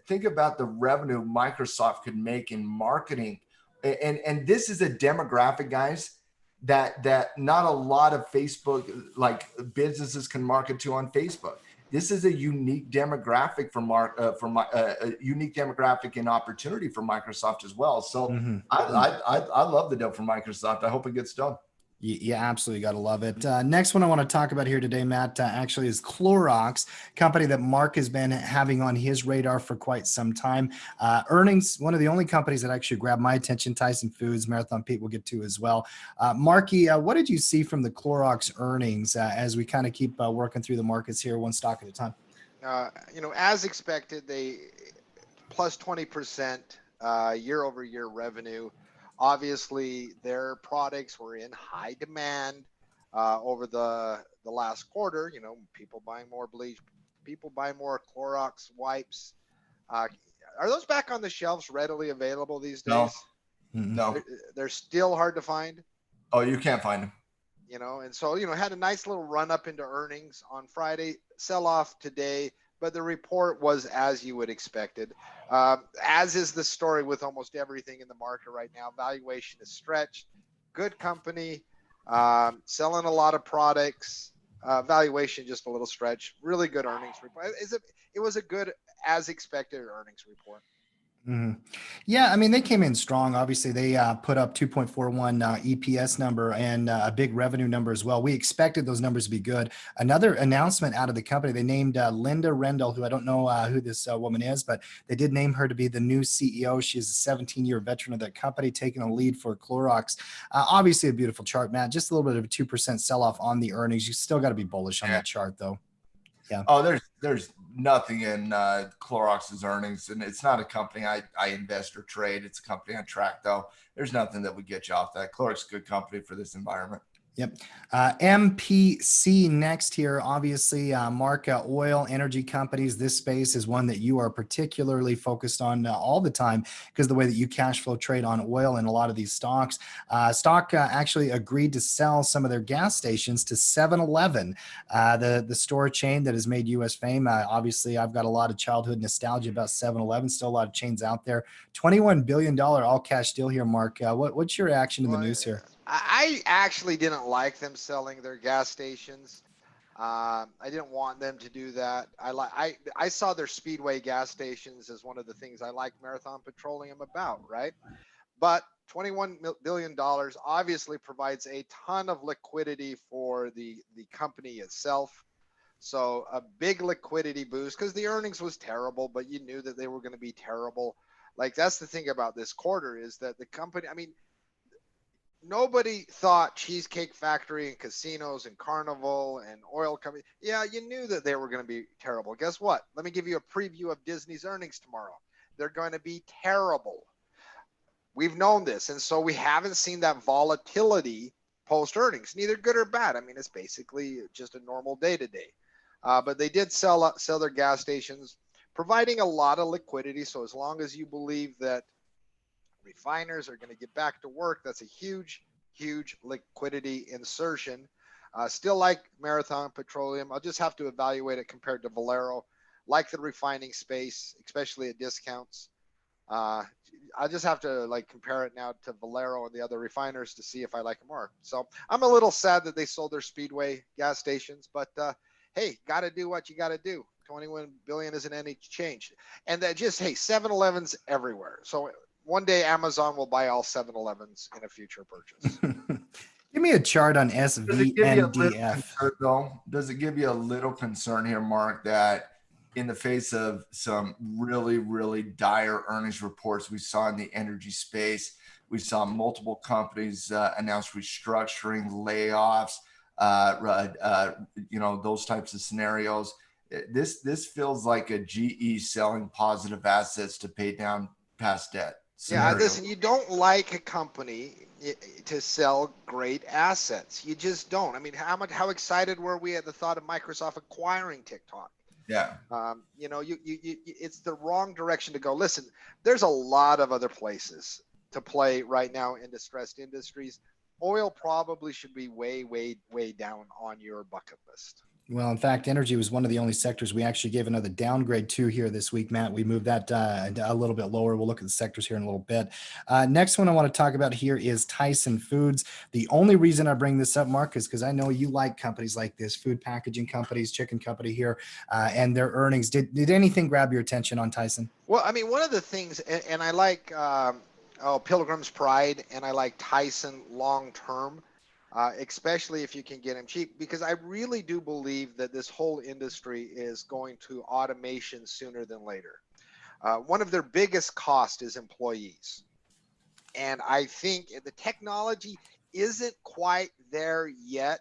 think about the revenue Microsoft could make in marketing. And this is a demographic, guys, that not a lot of Facebook, like businesses can market to on Facebook. This is a unique demographic a unique demographic and opportunity for Microsoft as well. So I love the deal for Microsoft. I hope it gets done. You absolutely got to love it. Next one I want to talk about here today, Matt, actually is Clorox, company that Mark has been having on his radar for quite some time. Earnings, one of the only companies that actually grabbed my attention, Tyson Foods, Marathon Pete will get to as well. Marky, what did you see from the Clorox earnings as we kind of keep working through the markets here, one stock at a time? As expected, they plus 20% year over year revenue. Obviously, their products were in high demand over the last quarter. People buying more bleach, people buying more Clorox wipes. Are those back on the shelves readily available these days? No. They're still hard to find. Oh, you can't find them. And so, had a nice little run up into earnings on Friday, sell off today, but the report was as you would expected. As is the story with almost everything in the market right now. Valuation is stretched. Good company, selling a lot of products. Valuation just a little stretched. Really good earnings report. It was a good, as expected earnings report. Mm-hmm. Yeah, I mean, they came in strong. Obviously, they put up 2.41 EPS number and a big revenue number as well. We expected those numbers to be good. Another announcement out of the company, they named Linda Rendell, who I don't know who this woman is, but they did name her to be the new CEO. She is a 17-year veteran of that company, taking a lead for Clorox. Obviously, a beautiful chart, Matt. Just a little bit of a 2% sell-off on the earnings. You still got to be bullish on that chart, though. Yeah. Oh, there's nothing in Clorox's earnings, and it's not a company I invest or trade. It's a company I track, though. There's nothing that would get you off that. Clorox is a good company for this environment. Yep. MPC next here. Obviously, Mark, oil, energy companies. This space is one that you are particularly focused on all the time because the way that you cash flow trade on oil and a lot of these stocks. Stock actually agreed to sell some of their gas stations to 7-Eleven, the store chain that has made U.S. fame. Obviously, I've got a lot of childhood nostalgia about 7-Eleven. Still a lot of chains out there. $21 billion all cash deal here, Mark. What's your reaction to the news here? I actually didn't like them selling their gas stations. I didn't want them to do that. I saw their Speedway gas stations as one of the things I like Marathon Petroleum about, right? But $21 billion obviously provides a ton of liquidity for the company itself. So a big liquidity boost because the earnings was terrible, but you knew that they were going to be terrible. Like that's the thing about this quarter is that the company, I mean, nobody thought Cheesecake Factory and casinos and Carnival and oil company. Yeah, you knew that they were going to be terrible. Guess what? Let me give you a preview of Disney's earnings tomorrow. They're going to be terrible. We've known this. And so we haven't seen that volatility post earnings, neither good or bad. I mean, it's basically just a normal day to day. But they did sell their gas stations, providing a lot of liquidity. So as long as you believe that refiners are going to get back to work, that's a huge, huge liquidity insertion. Still like Marathon Petroleum. I'll just have to evaluate it compared to Valero. Like the refining space, especially at discounts. I just have to like compare it now to Valero and the other refiners to see if I like them more. So I'm a little sad that they sold their Speedway gas stations, but hey, got to do what you got to do. 21 billion isn't any change. And that just, hey, 7-Elevens everywhere. So one day Amazon will buy all 7-Elevens in a future purchase. Give me a chart on Does it give you a little SVNDF. concern, though? Does it give you a little concern here, Mark, that in the face of some really, really dire earnings reports we saw in the energy space, we saw multiple companies announce restructuring, layoffs, those types of scenarios. This feels like a GE selling positive assets to pay down past debt scenario. Yeah, listen, you don't like a company to sell great assets. You just don't. I mean, how excited were we at the thought of Microsoft acquiring TikTok? Yeah. It's the wrong direction to go. Listen, there's a lot of other places to play right now in distressed industries. Oil probably should be way, way, way down on your bucket list. Well, in fact, energy was one of the only sectors we actually gave another downgrade to here this week, Matt. We moved that a little bit lower. We'll look at the sectors here in a little bit. Next one I want to talk about here is Tyson Foods. The only reason I bring this up, Mark, is because I know you like companies like this, food packaging companies, chicken company here, and their earnings. Did anything grab your attention on Tyson? Well, I mean, one of the things, and I like Pilgrim's Pride, and I like Tyson long term. Especially if you can get them cheap, because I really do believe that this whole industry is going to automation sooner than later. One of their biggest costs is employees. And I think the technology isn't quite there yet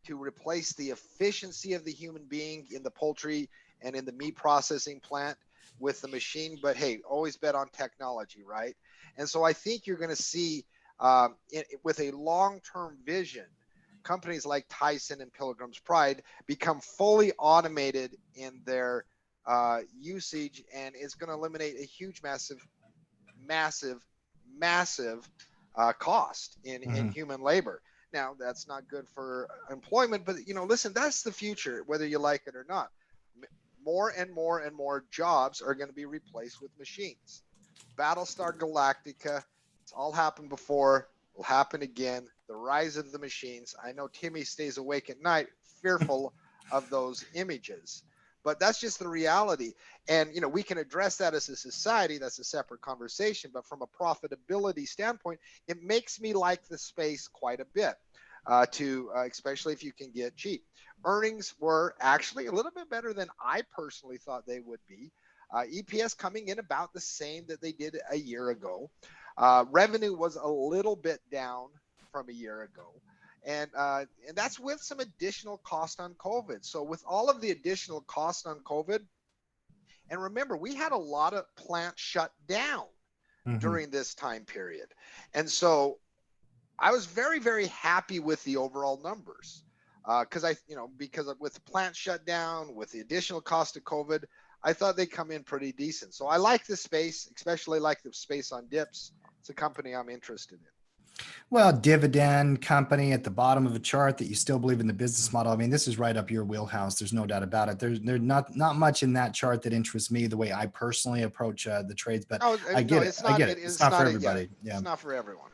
to replace the efficiency of the human being in the poultry and in the meat processing plant with the machine. But hey, always bet on technology, right? And so I think you're going to see with a long-term vision, companies like Tyson and Pilgrim's Pride become fully automated in their usage, and it's going to eliminate a huge, massive cost in human labor. Now, that's not good for employment, but listen, that's the future, whether you like it or not. More and more and more jobs are going to be replaced with machines. Battlestar Galactica. It's all happened before, will happen again. The rise of the machines. I know Timmy stays awake at night, fearful of those images, but that's just the reality. And, we can address that as a society. That's a separate conversation. But from a profitability standpoint, it makes me like the space quite a bit, especially if you can get cheap. Earnings were actually a little bit better than I personally thought they would be. EPS coming in about the same that they did a year ago. Revenue was a little bit down from a year ago. And that's with some additional cost on COVID. So with all of the additional cost on COVID, and remember, we had a lot of plants shut down during this time period. And so I was very, very happy with the overall numbers because with the plant shut down, with the additional cost of COVID, I thought they'd come in pretty decent. So I like the space, especially like the space on dips. It's a company I'm interested in. Well, dividend company at the bottom of a chart that you still believe in the business model. I mean, this is right up your wheelhouse. There's no doubt about it. There's not much in that chart that interests me the way I personally approach the trades, but I get it. It's not for everybody. Yeah. It's not for everyone.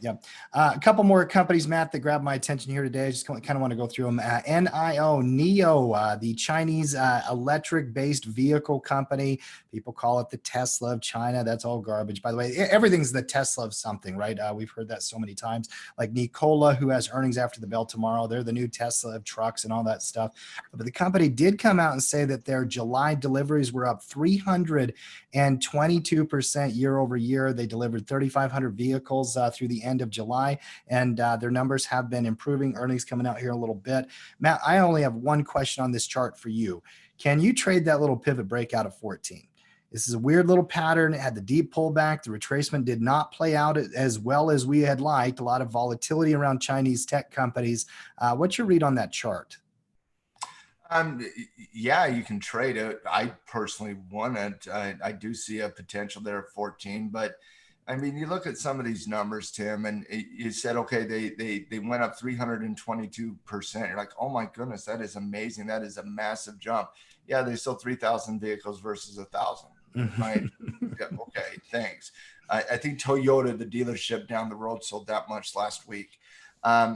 Yep. A couple more companies, Matt, that grabbed my attention here today. I just kind of want to go through them. NIO, the Chinese electric-based vehicle company. People call it the Tesla of China. That's all garbage. By the way, everything's the Tesla of something, right? We've heard that so many times. Like Nikola, who has earnings after the bell tomorrow. They're the new Tesla of trucks and all that stuff. But the company did come out and say that their July deliveries were up 322% year over year. They delivered 3,500 vehicles through the end of July, and their numbers have been improving. Earnings coming out here in a little bit. Matt, I only have one question on this chart for you. Can you trade that little pivot breakout of 14? This is a weird little pattern. It had the deep pullback. The retracement did not play out as well as we had liked. A lot of volatility around Chinese tech companies. What's your read on that chart? Yeah, you can trade it. I personally want it. I do see a potential there at 14, but I mean, you look at some of these numbers, Tim, and you said, okay, they went up 322%. You're like, oh my goodness, that is amazing. That is a massive jump. Yeah, they sold 3,000 vehicles versus 1,000. Right? Yeah, okay, thanks. I think Toyota, the dealership down the road, sold that much last week.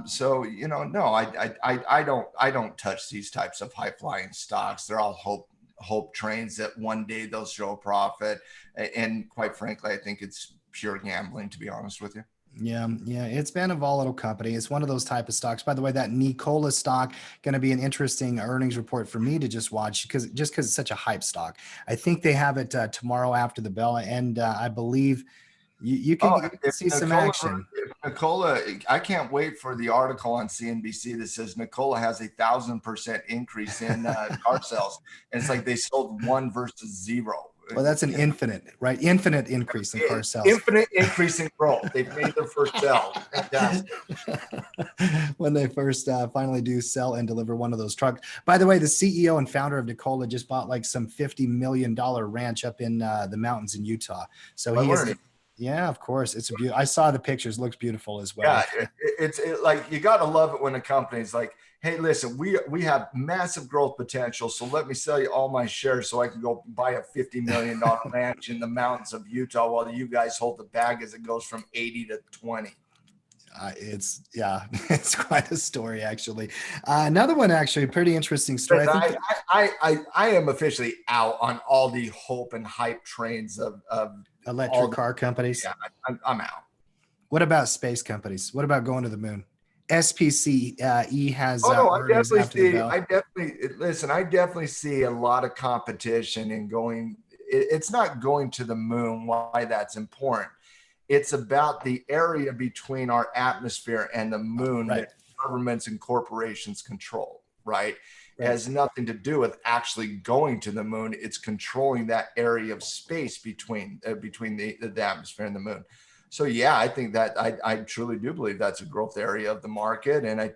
So no, I don't touch these types of high flying stocks. They're all hope trains that one day they'll show a profit. And quite frankly, I think it's pure gambling, to be honest with you. Yeah, it's been a volatile company. It's one of those type of stocks. By the way, that Nikola stock going to be an interesting earnings report for me to just watch because it's such a hype stock. I think they have it tomorrow after the bell, and I believe you can see some action. Nikola, I can't wait for the article on CNBC that says Nikola has 1,000% increase in car sales. And it's like they sold 1 versus 0. Well, that's an infinite, right? Infinite increase in car sales. Infinite increase in growth. They've made their first sell. Fantastic. When they first finally do sell and deliver one of those trucks. By the way, the CEO and founder of Nikola just bought like some $50 million ranch up in the mountains in Utah. So he is. Yeah, of course. It's I saw the pictures. Looks beautiful as well. Yeah, it's like you got to love it when a company's like, hey, listen, we have massive growth potential. So let me sell you all my shares so I can go buy a $50 million ranch in the mountains of Utah while you guys hold the bag as it goes from 80 to 20. It's quite a story, actually. Another one, actually, a pretty interesting story. I am officially out on all the hope and hype trains of electric car companies. Yeah, I'm out. What about space companies? What about going to the moon? SPCE has. Oh no, I definitely see a lot of competition in going. It's not going to the moon. Why that's important? It's about the area between our atmosphere and the moon that governments and corporations control. Right? It has nothing to do with actually going to the moon. It's controlling that area of space between the atmosphere and the moon. So yeah, I think that I truly do believe that's a growth area of the market. And I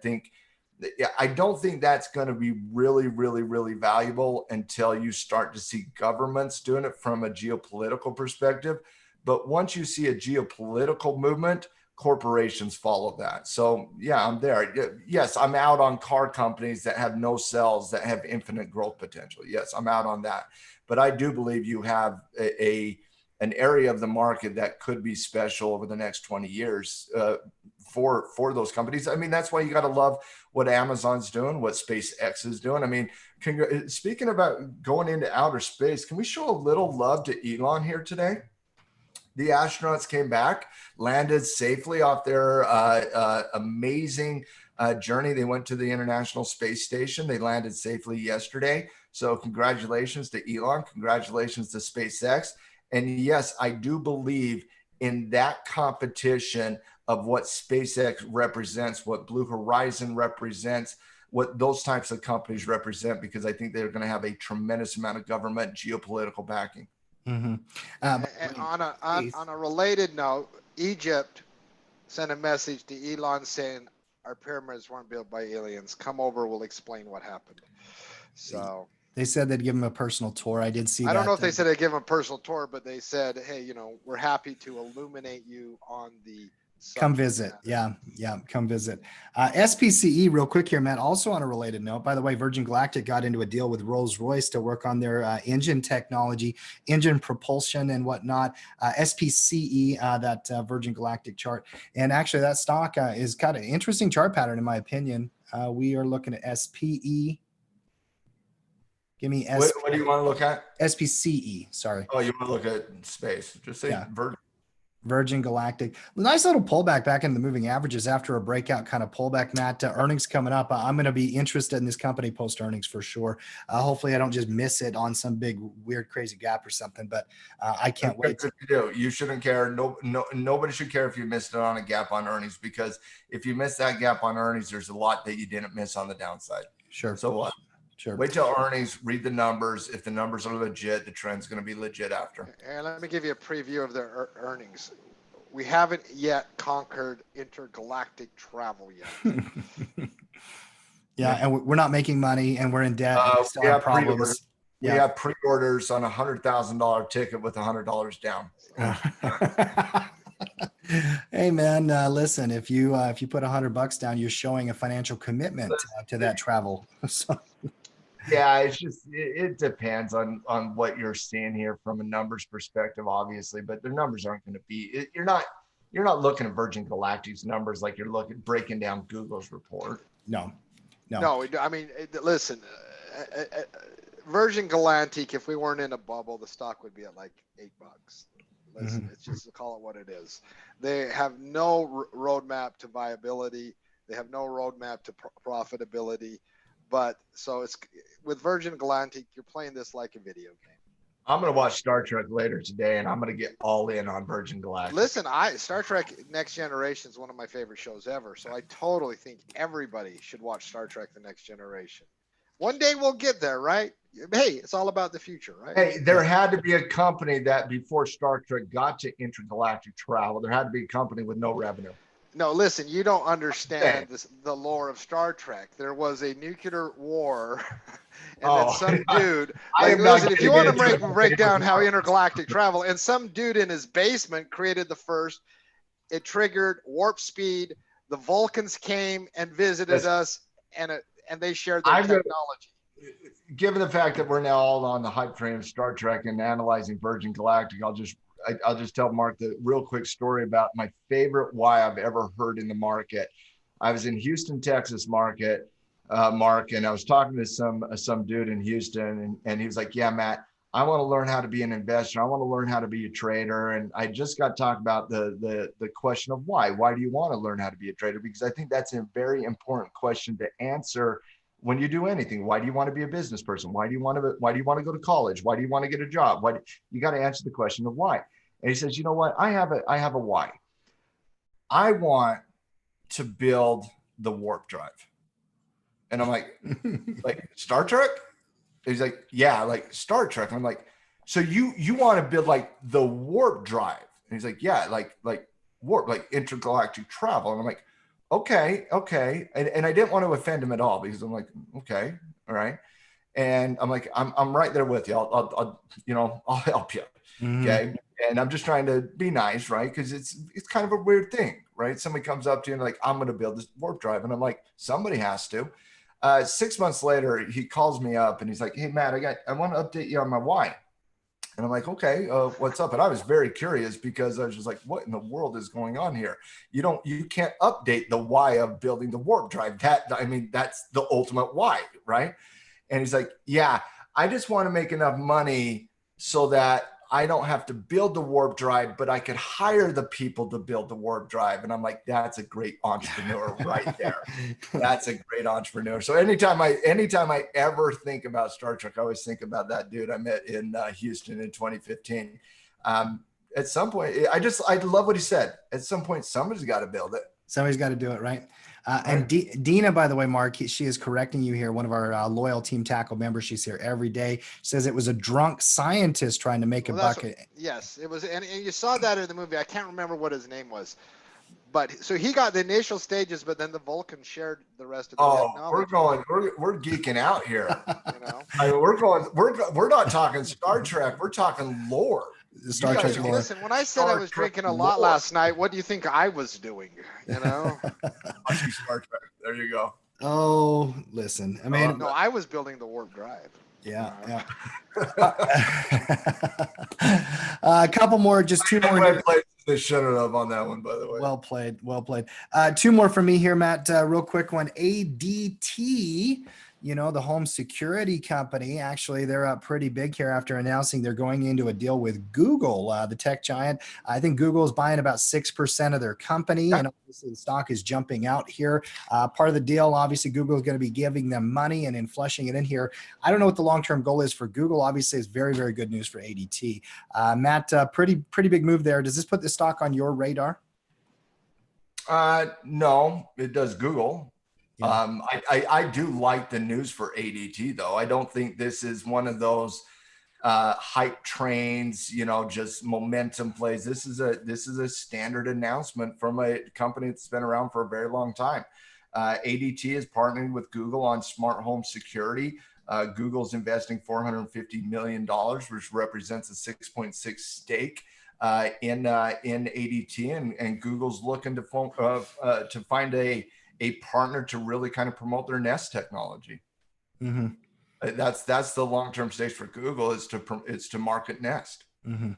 don't think that's going to be really, really, really valuable until you start to see governments doing it from a geopolitical perspective. But once you see a geopolitical movement, corporations follow that. So yeah, I'm there. Yes, I'm out on car companies that have no cells, that have infinite growth potential. Yes, I'm out on that. But I do believe you have an area of the market that could be special over the next 20 years for those companies. I mean, that's why you got to love what Amazon's doing, what SpaceX is doing. I mean, speaking about going into outer space, can we show a little love to Elon here today? The astronauts came back, landed safely off their amazing journey. They went to the International Space Station. They landed safely yesterday. So congratulations to Elon. Congratulations to SpaceX. And yes, I do believe in that competition of what SpaceX represents, what Blue Horizon represents, what those types of companies represent, because I think they're going to have a tremendous amount of government geopolitical backing. Mm-hmm. And on a related note, Egypt sent a message to Elon saying our pyramids weren't built by aliens. Come over, we'll explain what happened. So they said they'd give him a personal tour. I did see that. I don't know if they said they'd give him a personal tour, but they said, hey, we're happy to illuminate you on the Come visit. Yeah. Come visit. SPCE real quick here, Matt, also on a related note, by the way, Virgin Galactic got into a deal with Rolls-Royce to work on their engine technology, engine propulsion and whatnot. SPCE, that Virgin Galactic chart. And actually that stock is got an interesting chart pattern in my opinion. We are looking at SPE. Give me What do you want to look at? SPCE, sorry. Oh, you want to look at space. Just say Virgin Galactic. Nice little pullback back in the moving averages after a breakout kind of pullback, Matt. Earnings coming up. I'm going to be interested in this company post earnings for sure. Hopefully I don't just miss it on some big weird crazy gap or something, but I can't wait. You shouldn't care. Nobody should care if you missed it on a gap on earnings, because if you miss that gap on earnings, there's a lot that you didn't miss on the downside. Sure. So what? Sure. Wait till earnings, read the numbers. If the numbers are legit, the trend's going to be legit after. And let me give you a preview of their earnings. We haven't yet conquered intergalactic travel yet. Yeah, and we're not making money, and we're in debt. And we still have problems. We have pre-orders on $100,000 ticket with $100 down. Hey man, listen, if you put $100 down, you're showing a financial commitment to that travel. So. Yeah, it's just it depends on what you're seeing here from a numbers perspective, obviously, but the numbers aren't going to be. You're not looking at Virgin Galactic's numbers like you're breaking down Google's report. No. I mean, listen, Virgin Galactic. If we weren't in a bubble, the stock would be at like $8. Listen, it's just to call it what it is. They have no roadmap to viability. They have no roadmap to profitability. But so it's with Virgin Galactic, you're playing this like a video game. I'm going to watch Star Trek later today, and I'm going to get all in on Virgin Galactic. Listen, Star Trek Next Generation is one of my favorite shows ever. So I totally think everybody should watch Star Trek The Next Generation. One day we'll get there, right? Hey, it's all about the future, right? Hey, there had to be a company that before Star Trek got to intergalactic travel, there had to be a company with no revenue. No, listen, you don't understand the lore of Star Trek. There was a nuclear war, and then some dude. Listen, if you want to break down how intergalactic travel, and some dude in his basement created the first. It triggered warp speed. The Vulcans came and visited us, and they shared their technology. Given the fact that we're now all on the hype train of Star Trek and analyzing Virgin Galactic, I'll just tell Mark the real quick story about my favorite why I've ever heard in the market. I was in Houston, Texas market, Mark, and I was talking to some dude in Houston, and he was like, "Yeah, Matt, I want to learn how to be an investor. I want to learn how to be a trader." And I just got talking about the question of why. Why do you want to learn how to be a trader? Because I think that's a very important question to answer when you do anything. Why do you want to be a business person? Why do you want to go to college? Why do you want to get a job? You got to answer the question of why. And he says, "You know what? I have a why. I want to build the warp drive." And I'm like, like Star Trek? He's like, "Yeah, like Star Trek." And I'm like, "So you want to build like the warp drive?" And he's like, "Yeah, like warp, like intergalactic travel." And I'm like, okay. And I didn't want to offend him at all, because I'm like, okay, all right. And I'm like, I'm right there with you. I'll help you. Okay. And I'm just trying to be nice, right? Because it's kind of a weird thing, right? Somebody comes up to you and like, "I'm going to build this warp drive." And I'm like, somebody has to. 6 months later, he calls me up and he's like, "Hey, Matt, I want to update you on my why." And I'm like, "Okay, what's up?" And I was very curious, because I was just like, what in the world is going on here? You can't update the why of building the warp drive. That's the ultimate why, right? And he's like, "Yeah, I just want to make enough money so that I don't have to build the warp drive, but I could hire the people to build the warp drive." And I'm like, that's a great entrepreneur right there. That's a great entrepreneur. So anytime I ever think about Star Trek, I always think about that dude I met in Houston in 2015. At some point, I love what he said. At some point, somebody's got to build it. Somebody's got to do it, right? And Dina, by the way, Mark, she is correcting you here. One of our loyal Team Tackle members. She's here every day. She says it was a drunk scientist trying to make a buck. Yes, it was. And you saw that in the movie. I can't remember what his name was. But so he got the initial stages, but then the Vulcan shared the rest of the Oh, technology. we're geeking out here. You know, I mean, we're not talking Star Trek. We're talking lore. Star Trek lore. listen, when I said I was drinking a lot last night, what do you think I was doing? You know, Watching Star Trek. There you go. Oh, listen. I mean, no, I was building the warp drive. yeah. A couple more, just two more. They shut it up on that one, by the way. Well played. Well played. Two more for me here, Matt. Real quick one. ADT, the home security company, actually, they're up pretty big here after announcing they're going into a deal with Google, the tech giant. I think Google is buying about 6% of their company, and obviously the stock is jumping out here. Part of the deal, obviously, Google is going to be giving them money and then flushing it in here. I don't know what the long-term goal is for Google. Obviously, it's very, very good news for ADT. Matt, pretty big move there. Does this put the stock on your radar? No, it does Google. Yeah. I do like the news for ADT, though. I don't think this is one of those hype trains, just momentum plays. This is a standard announcement from a company that's been around for a very long time. ADT is partnering with Google on smart home security. Google's investing $450 million, which represents a 6.6 stake in ADT, and Google's looking to find a partner to really kind of promote their Nest technology. Mm-hmm. That's the long-term stage for Google is to market Nest. Mm-hmm.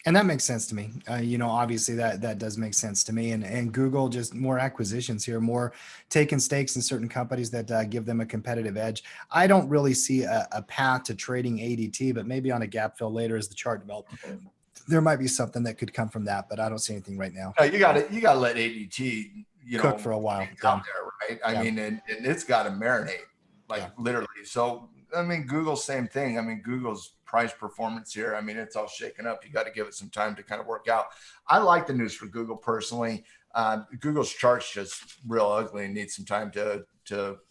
And that makes sense to me. Obviously that does make sense to me. And Google, just more acquisitions here, more taking stakes in certain companies that give them a competitive edge. I don't really see a path to trading ADT, but maybe on a gap fill later as the chart develops, there might be something that could come from that, but I don't see anything right now. No, you got to let ADT, cook for a while out there, right? I mean, and it's got to marinate, literally. So, I mean, Google's same thing. I mean, Google's price performance here, I mean, it's all shaken up. You got to give it some time to kind of work out. I like the news for Google personally. Google's chart's just real ugly and needs some time to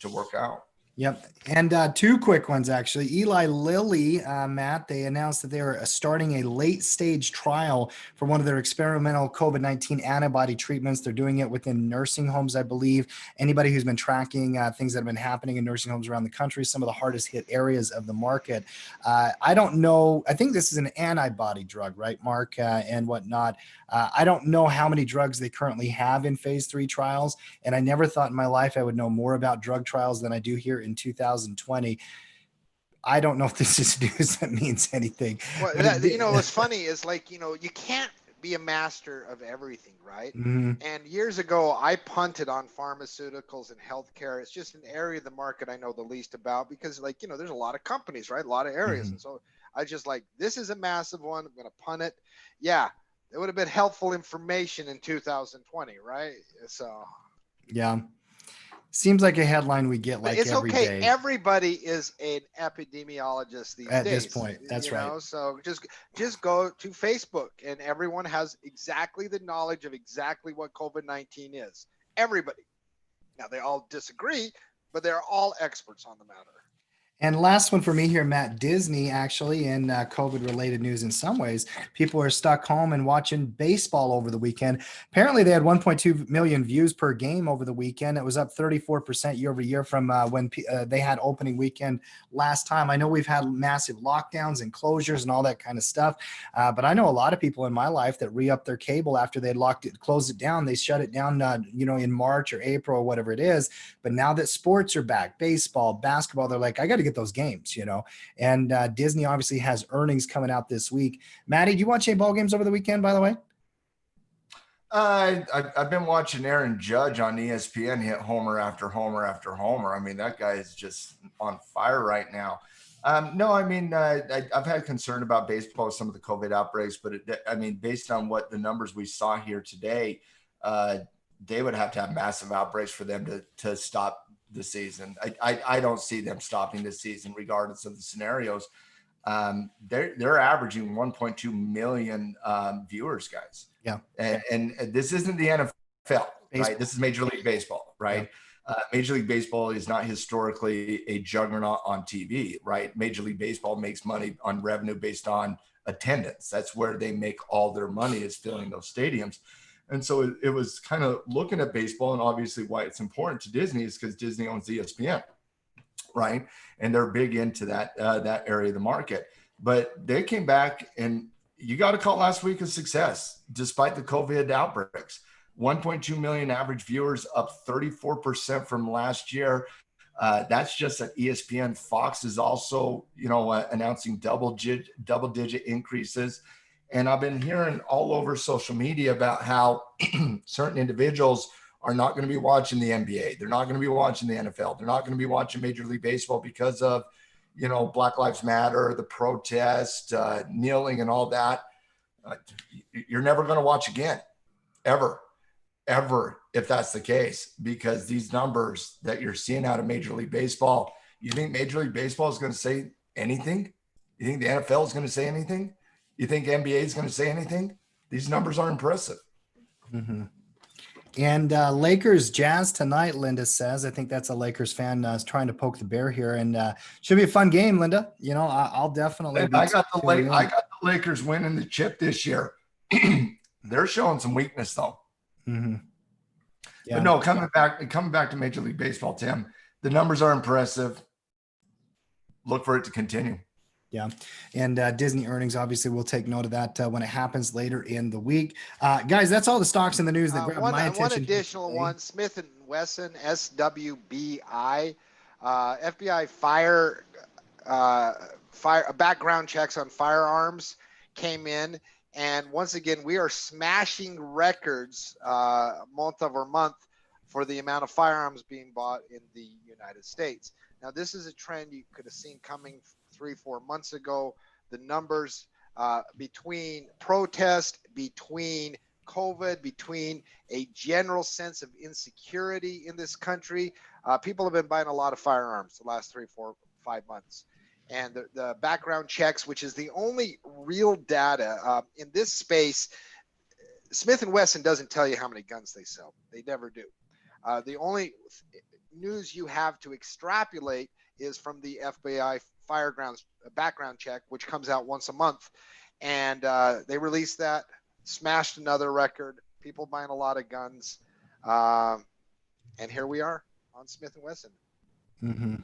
work out. Yep. And two quick ones, actually. Eli Lilly, Matt, they announced that they are starting a late stage trial for one of their experimental COVID-19 antibody treatments. They're doing it within nursing homes, I believe. Anybody who's been tracking things that have been happening in nursing homes around the country, some of the hardest hit areas of the market. I don't know. I think this is an antibody drug, right, Mark, and whatnot. I don't know how many drugs they currently have in phase 3 trials. And I never thought in my life I would know more about drug trials than I do here in 2020. I don't know if this is news that means anything. Well, what's funny is you can't be a master of everything, right? Mm-hmm. And years ago, I punted on pharmaceuticals and healthcare. It's just an area of the market I know the least about because, there's a lot of companies, right? A lot of areas. Mm-hmm. And so I just this is a massive one. I'm going to punt it. Yeah, it would have been helpful information in 2020, right? So, yeah. Seems like a headline we get it's every okay. day. Everybody is an epidemiologist these days. At this point, that's right. So just go to Facebook, and everyone has exactly the knowledge of exactly what COVID-19 is. Everybody. Now they all disagree, but they're all experts on the matter. And last one for me here, Matt. Disney, actually, in COVID-related news in some ways, people are stuck home and watching baseball over the weekend. Apparently, they had 1.2 million views per game over the weekend. It was up 34% year over year from when they had opening weekend last time. I know we've had massive lockdowns and closures and all that kind of stuff, but I know a lot of people in my life that re-upped their cable after they closed it down. They shut it down, in March or April or whatever it is. But now that sports are back, baseball, basketball, they're like, I got to get those games, and Disney obviously has earnings coming out this week. Maddie, did you watch any ball games over the weekend, by the way? I've been watching Aaron Judge on ESPN hit homer after homer after homer. I mean, that guy is just on fire right now. No, I mean, I've had concern about baseball with some of the COVID outbreaks, but based on what the numbers we saw here today, they would have to have massive outbreaks for them to stop the season. I don't see them stopping the season regardless of the scenarios. They're averaging 1.2 million viewers, guys. Yeah. And this isn't the NFL, right? This is Major League Baseball, right? Yeah. Major League Baseball is not historically a juggernaut on TV, right? Major League Baseball makes money on revenue based on attendance. That's where they make all their money, is filling those stadiums. And so it was kind of looking at baseball, and obviously why it's important to Disney is because Disney owns ESPN, right? And they're big into that area of the market. But they came back, and you got to call last week a success despite the COVID outbreaks. 1.2 million average viewers, up 34% from last year. That's just at ESPN. Fox is also, announcing double-digit increases. And I've been hearing all over social media about how certain individuals are not going to be watching the NBA. They're not going to be watching the NFL. They're not going to be watching Major League Baseball because of, Black Lives Matter, the protest, kneeling and all that. You're never going to watch again, ever, if that's the case, because these numbers that you're seeing out of Major League Baseball, you think Major League Baseball is going to say anything? You think the NFL is going to say anything? You think NBA is going to say anything? These numbers are impressive. Mm-hmm. And Lakers Jazz tonight, Linda says. I think that's a Lakers fan is trying to poke the bear here, and should be a fun game, Linda. I'll definitely. I got the Lakers winning the chip this year. They're showing some weakness though. Mm-hmm. Yeah. But no, coming back to Major League Baseball, Tim, the numbers are impressive. Look for it to continue. Yeah. And Disney earnings, obviously, we'll take note of that when it happens later in the week. Guys, that's all the stocks in the news that grabbed my attention. One additional one, Smith & Wesson, SWBI, FBI background checks on firearms came in. And once again, we are smashing records month over month for the amount of firearms being bought in the United States. Now, this is a trend you could have seen coming 3-4 months ago. The numbers between protest, between COVID, between a general sense of insecurity in this country, people have been buying a lot of firearms the last 3, 4, 5 months. And the background checks, which is the only real data in this space, Smith & Wesson doesn't tell you how many guns they sell. They never do. The only news you have to extrapolate is from the FBI background check, which comes out once a month. And they released that, smashed another record, people buying a lot of guns. And here we are on Smith & Wesson. Mm-hmm.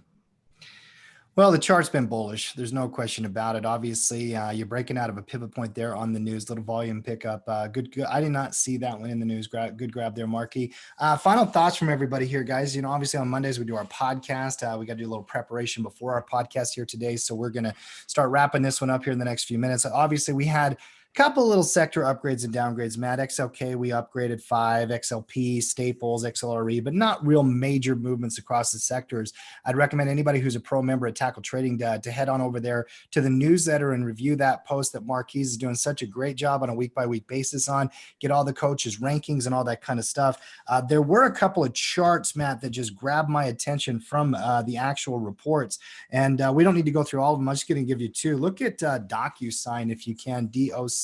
Well, the chart's been bullish. There's no question about it. Obviously, you're breaking out of a pivot point there on the news. Little volume pickup. Good. I did not see that one in the news. Good grab there, Marky. Final thoughts from everybody here, guys. Obviously on Mondays we do our podcast. We got to do a little preparation before our podcast here today. So we're going to start wrapping this one up here in the next few minutes. Obviously, we had couple little sector upgrades and downgrades. Matt, XLK, we upgraded 5, XLP, Staples, XLRE, but not real major movements across the sectors. I'd recommend anybody who's a pro member at Tackle Trading to head on over there to the newsletter and review that post that Marquise is doing such a great job on a week-by-week basis on. Get all the coaches' rankings and all that kind of stuff. There were a couple of charts, Matt, that just grabbed my attention from the actual reports. And we don't need to go through all of them. I'm just going to give you 2. Look at DocuSign if you can, DOCU.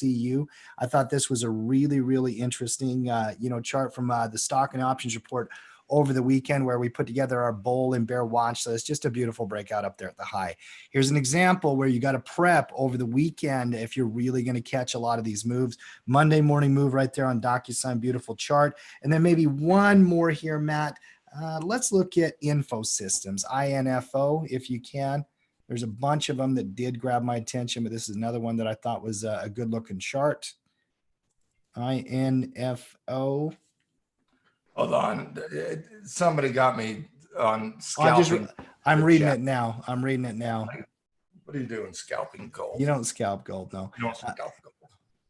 I thought this was a really, really interesting, chart from the stock and options report over the weekend where we put together our bull and bear watch list. Just a beautiful breakout up there at the high. Here's an example where you got to prep over the weekend if you're really going to catch a lot of these moves. Monday morning move right there on DocuSign, beautiful chart. And then maybe one more here, Matt. Let's look at Info Systems, INFO, if you can. There's a bunch of them that did grab my attention, but this is another one that I thought was a good looking chart. INFO. Hold on. Somebody got me on scalping. I'm reading it now. What are you doing? Scalping gold? You don't scalp gold, no. You don't scalp gold.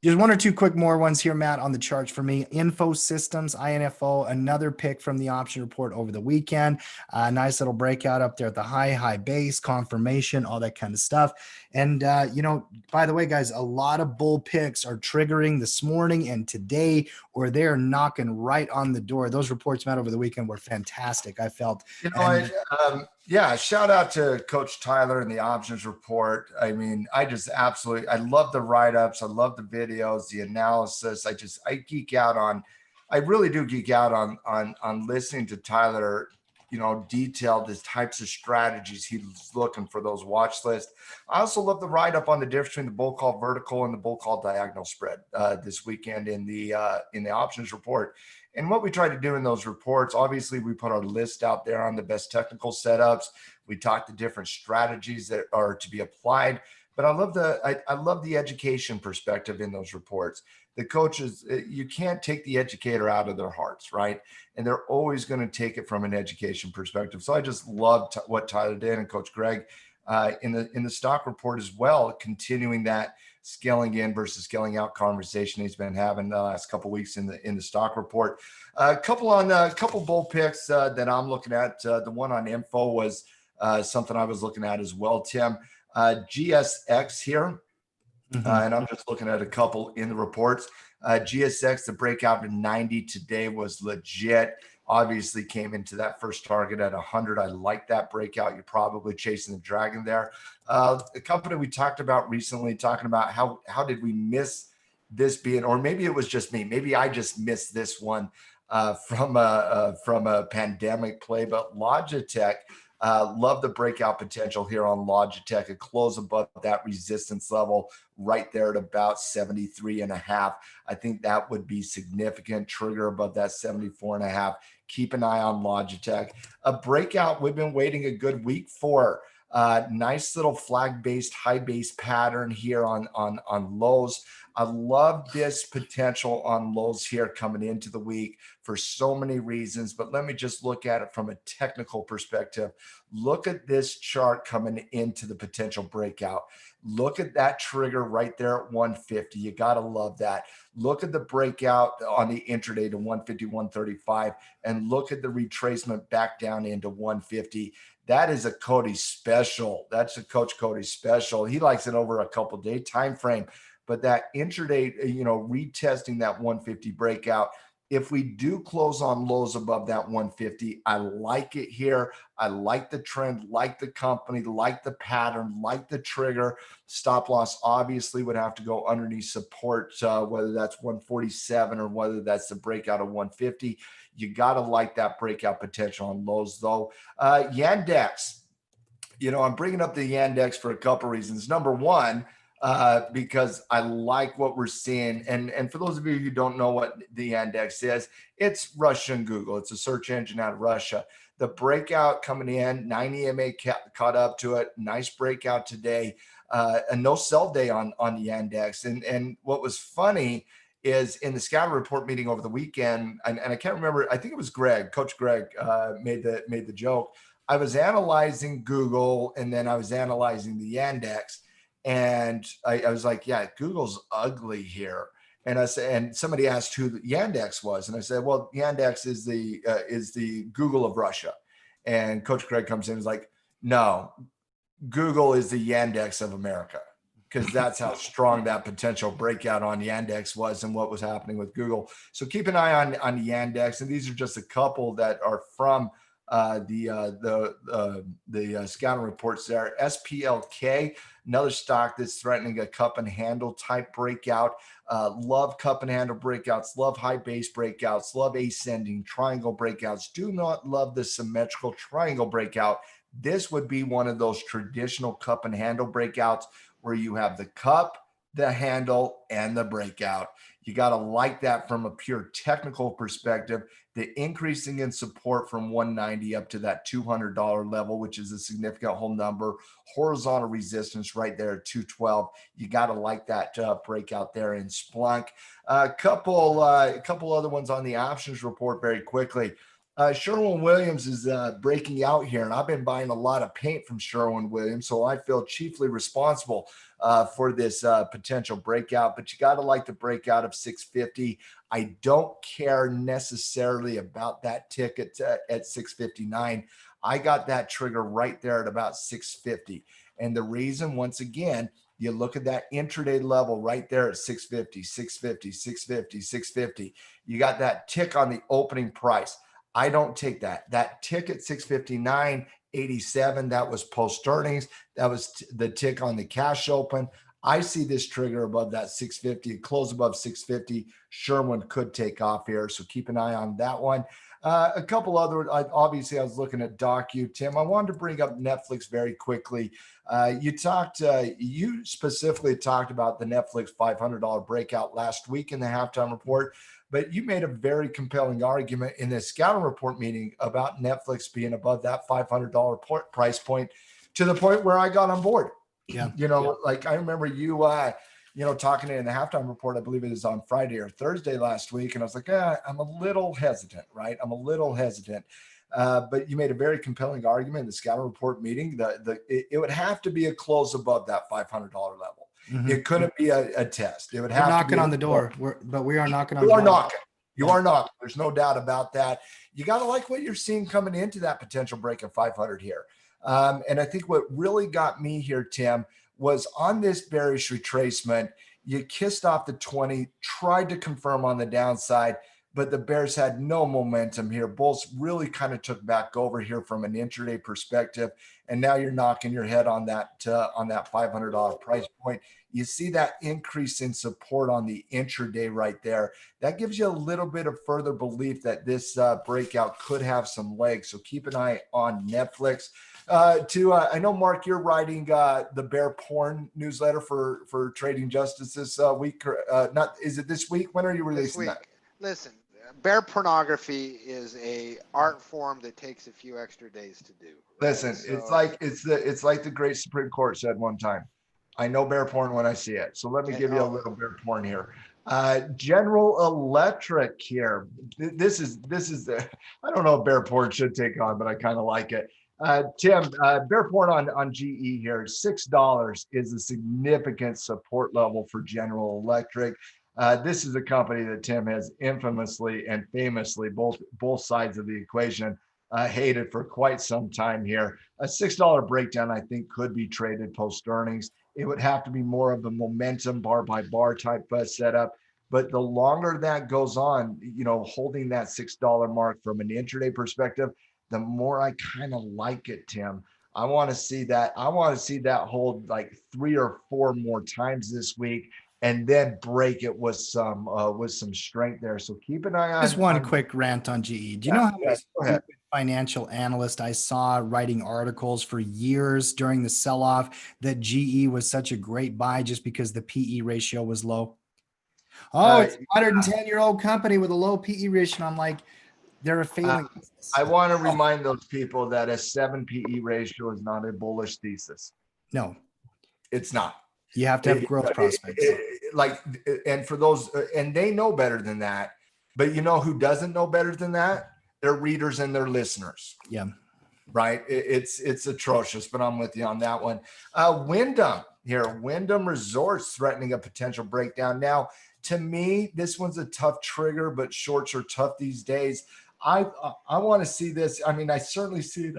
Just 1 or 2 quick more ones here, Matt, on the charts for me. Info Systems, INFO, another pick from the option report over the weekend. Nice little breakout up there at the high base, confirmation, all that kind of stuff. And, by the way, guys, a lot of bull picks are triggering this morning and today, or they're knocking right on the door. Those reports, Matt, over the weekend were fantastic, I felt. Shout out to Coach Tyler and the options report. I mean, I love the write-ups. I love the videos, the analysis. I really do geek out on listening to Tyler detailed the types of strategies he's looking for those watch lists. I also love the write-up on the difference between the bull call vertical and the bull call diagonal spread this weekend in the options report. And what we try to do in those reports, obviously we put our list out there on the best technical setups. We talk the different strategies that are to be applied. But I love the education perspective in those reports. The coaches, you can't take the educator out of their hearts, right? And they're always going to take it from an education perspective. So I just love what Tyler did and Coach Greg in the stock report as well, continuing that scaling in versus scaling out conversation he's been having the last couple of weeks in the stock report. A couple bull picks that I'm looking at. The one on info was something I was looking at as well, Tim. GSX here, and I'm just looking at a couple in the reports. GSX, the breakout to 90 today was legit. Obviously came into that first target at 100. I like that breakout. You're probably chasing the dragon there. A company we talked about recently, talking about how did we miss this being, or maybe it was just me. Maybe I just missed this one from a pandemic play, but Logitech. Love the breakout potential here on Logitech. It closed above that resistance level right there at about 73.5. I think that would be significant. Trigger above that 74.5. Keep an eye on Logitech. A breakout we've been waiting a good week for. Nice little flag-based, high-based pattern here on lows. I love this potential on lows here coming into the week for so many reasons, but let me just look at it from a technical perspective. Look at this chart coming into the potential breakout. Look at that trigger right there at 150. You got to love that. Look at the breakout on the intraday to 150, 135, and look at the retracement back down into 150. That is a Cody special. That's a Coach Cody special. He likes it over a couple day time frame. But that intraday, retesting that 150 breakout, if we do close on lows above that 150, I like it here. I like the trend, like the company, like the pattern, like the trigger. Stop loss obviously would have to go underneath support, whether that's 147 or whether that's the breakout of 150. You got to like that breakout potential on lows though. Yandex, I'm bringing up the Yandex for a couple reasons. Number one, because I like what we're seeing. And for those of you who don't know what the Yandex is, it's Russian Google. It's a search engine out of Russia. The breakout coming in, 90 MA caught up to it. Nice breakout today. A no sell day on the Yandex. And what was funny is in the scatter report meeting over the weekend, and I can't remember, I think it was Greg, Coach Greg made the joke. I was analyzing Google and then I was analyzing the Yandex. And I was like, yeah, Google's ugly here. And I said, and somebody asked who the Yandex was. And I said, well, Yandex is the Google of Russia. And Coach Greg comes in and is like, no, Google is the Yandex of America. Because that's how strong that potential breakout on Yandex was and what was happening with Google. So keep an eye on the Yandex. And these are just a couple that are from the scouting reports there. SPLK, another stock that's threatening a cup and handle type breakout. Love cup and handle breakouts, love high base breakouts, love ascending triangle breakouts. Do not love the symmetrical triangle breakout. This would be one of those traditional cup and handle breakouts where you have the cup, the handle, and the breakout. You got to like that from a pure technical perspective. The increasing in support from 190 up to that $200 level, which is a significant whole number. Horizontal resistance right there at 212. You got to like that breakout there in Splunk. A couple other ones on the options report very quickly. Sherwin Williams is breaking out here, and I've been buying a lot of paint from Sherwin Williams, so I feel chiefly responsible for this potential breakout. But you got to like the breakout of 650. I don't care necessarily about that ticket at 659. I got that trigger right there at about 650. And the reason, once again, you look at that intraday level right there at 650, 650, 650, 650. You got that tick on the opening price. I don't take that. That tick at 659.87, that was post earnings. That was the tick on the cash open. I see this trigger above that 650, close above 650. Sherwin could take off here. So keep an eye on that one. A couple other, obviously I was looking at Docu, Tim. I wanted to bring up Netflix very quickly. You specifically talked about the Netflix $500 breakout last week in the halftime report, but you made a very compelling argument in the scouting report meeting about Netflix being above that $500 price point, to the point where I got on board. Yeah. Like I remember you, talking in the halftime report, I believe it was on Friday or Thursday last week. And I was like, I'm a little hesitant, right? I'm a little hesitant. But you made a very compelling argument in the scouting report meeting. It would have to be a close above that $500 level. Mm-hmm. It couldn't be a test. It would have knocking to be on the door. We are knocking on the door. You are knocking. You are knocking. There's no doubt about that. You got to like what you're seeing coming into that potential break of 500 here. And I think what really got me here, Tim, was on this bearish retracement, you kissed off the 20, tried to confirm on the downside, but the bears had no momentum here. Bulls really kind of took back over here from an intraday perspective. And now you're knocking your head on that $500 price point. You see that increase in support on the intraday right there. That gives you a little bit of further belief that this breakout could have some legs. So keep an eye on Netflix. I know, Mark, you're writing the Bear Porn newsletter for Trading Justice this week. Is it this week? When are you releasing that? Listen, bear pornography is a art form that takes a few extra days to do. Right? Listen, so, it's like the great Supreme Court said one time. I know bear porn when I see it. So let me give you a little bear porn here. General Electric here. This is I don't know if bear porn should take on, but I kind of like it. Tim, bear porn on GE here. $6 is a significant support level for General Electric. This is a company that Tim has infamously and famously, both sides of the equation, hated for quite some time here. A $6 breakdown, I think, could be traded post earnings. It would have to be more of a momentum bar by bar type setup. But the longer that goes on, holding that $6 mark from an intraday perspective, the more I kind of like it, Tim. I want to see that. I want to see that hold like 3 or 4 more times this week, and then break it with some strength there. So keep an eye on. Just one quick rant on GE. Do you know how many financial analysts I saw writing articles for years during the sell-off that GE was such a great buy just because the PE ratio was low? Oh, it's a 110-year-old company with a low PE ratio. I'm like, they're a failing business. I want to remind those people that a 7 PE ratio is not a bullish thesis. No, it's not. You have to have growth prospects. And for those, and they know better than that. But you know who doesn't know better than that? Their readers and their listeners. Yeah. Right. It's atrocious, but I'm with you on that one. Wyndham here. Wyndham Resorts threatening a potential breakdown. Now, to me, this one's a tough trigger, but shorts are tough these days. I want to see this. I mean, I certainly see it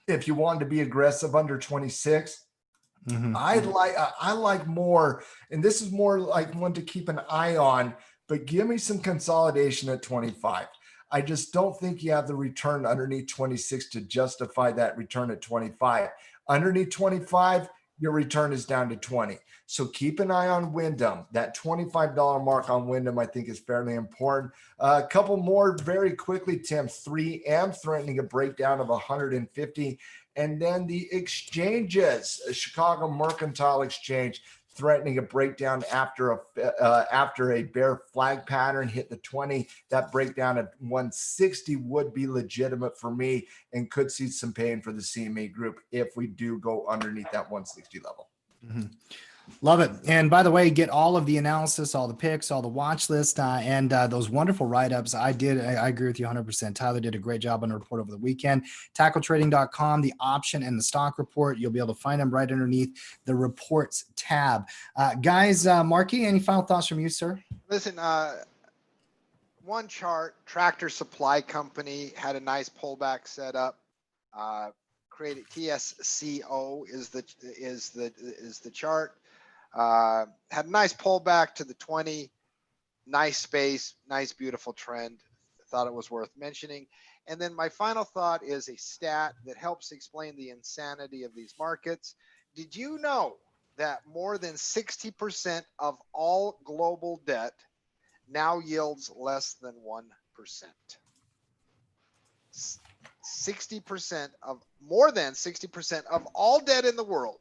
if you wanted to be aggressive under 26. Mm-hmm. I like more, and this is more like one to keep an eye on, but give me some consolidation at 25. I just don't think you have the return underneath 26 to justify that return at 25. Underneath 25, your return is down to 20. So keep an eye on Wyndham. That $25 mark on Wyndham, I think, is fairly important. A couple more very quickly, Tim. 3M threatening a breakdown of 150. And then the exchanges, Chicago Mercantile Exchange, threatening a breakdown after a bear flag pattern hit the 20. That breakdown at 160 would be legitimate for me and could see some pain for the CME group if we do go underneath that 160 level. Mm-hmm. Love it. And by the way, get all of the analysis, all the picks, all the watch list, and those wonderful write-ups. I agree with you 100%. Tyler did a great job on the report over the weekend. TackleTrading.com, the option and the stock report. You'll be able to find them right underneath the reports tab. Guys, Marky, any final thoughts from you, sir? Listen, one chart, Tractor Supply Company had a nice pullback set up. Created TSCO is the chart. Had a nice pullback to the 20, nice space, nice, beautiful trend. Thought it was worth mentioning. And then my final thought is a stat that helps explain the insanity of these markets. Did you know that more than 60% of all global debt now yields less than 1%. 60% of more than 60% of all debt in the world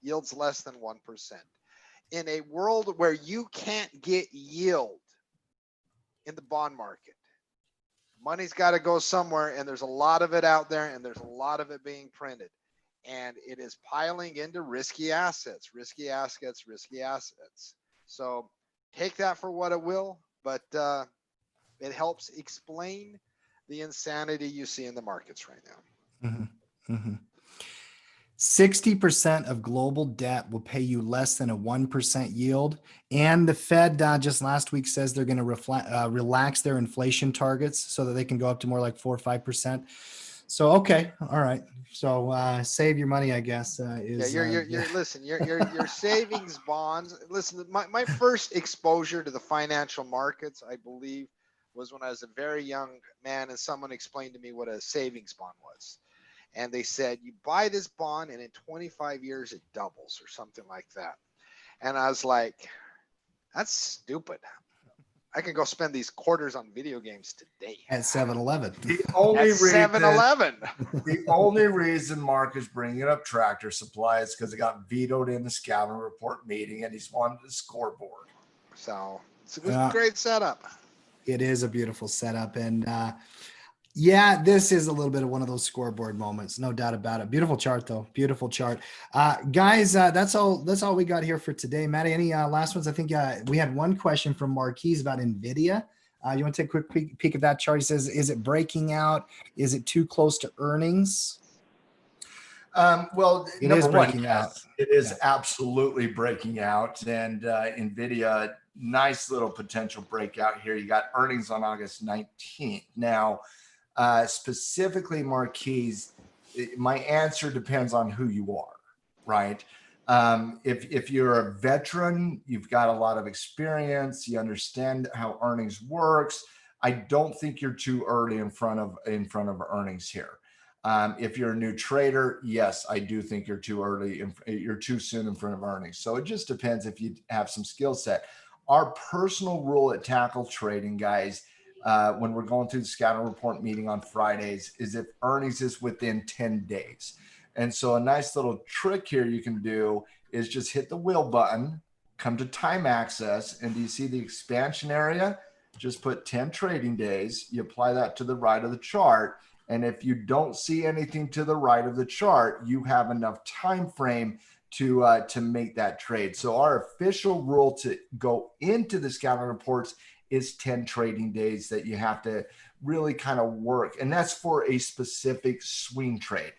yields less than 1%. In a world where you can't get yield in the bond market, money's got to go somewhere, and there's a lot of it out there, and there's a lot of it being printed, and it is piling into risky assets. So take that for what it will, but it helps explain the insanity you see in the markets right now. Mm-hmm. Mm-hmm. 60% of global debt will pay you less than a 1% yield. And the Fed just last week says they're going to relax their inflation targets so that they can go up to more like 4 or 5%. So, okay. All right. So save your money, I guess. Listen, your savings bonds. Listen, my first exposure to the financial markets, I believe, was when I was a very young man, and someone explained to me what a savings bond was. And they said, you buy this bond and in 25 years it doubles or something like that. And I was like, that's stupid. I can go spend these quarters on video games today. At 7-Eleven. The only reason 7-Eleven. The only reason Mark is bringing up Tractor Supply is because it got vetoed in the scouting report meeting, and he's wanted the scoreboard. So it's a great setup. It is a beautiful setup. And yeah, this is a little bit of one of those scoreboard moments, no doubt about it. Beautiful chart, though. Beautiful chart. Guys, that's all we got here for today. Matty, any last ones? I think we had one question from Marquise about NVIDIA. You want to take a quick peek at that chart? He says, is it breaking out? Is it too close to earnings? Well, it is breaking out. It is absolutely breaking out. And NVIDIA, nice little potential breakout here. You got earnings on August 19th. Now, specifically, Marquise, my answer depends on who you are, right? If you're a veteran, you've got a lot of experience, you understand how earnings works. I don't think you're too early in front of earnings here. If you're a new trader, yes, I do think you're too early. You're too soon in front of earnings. So it just depends if you have some skill set. Our personal rule at Tackle Trading, guys, when we're going through the scouting report meeting on Fridays, is if earnings is within 10 days. And so a nice little trick here you can do is just hit the wheel button, come to time access, and do you see the expansion area? Just put 10 trading days. You apply that to the right of the chart. And if you don't see anything to the right of the chart, you have enough time frame to make that trade. So our official rule to go into the scouting reports is 10 trading days that you have to really kind of work. And that's for a specific swing trade.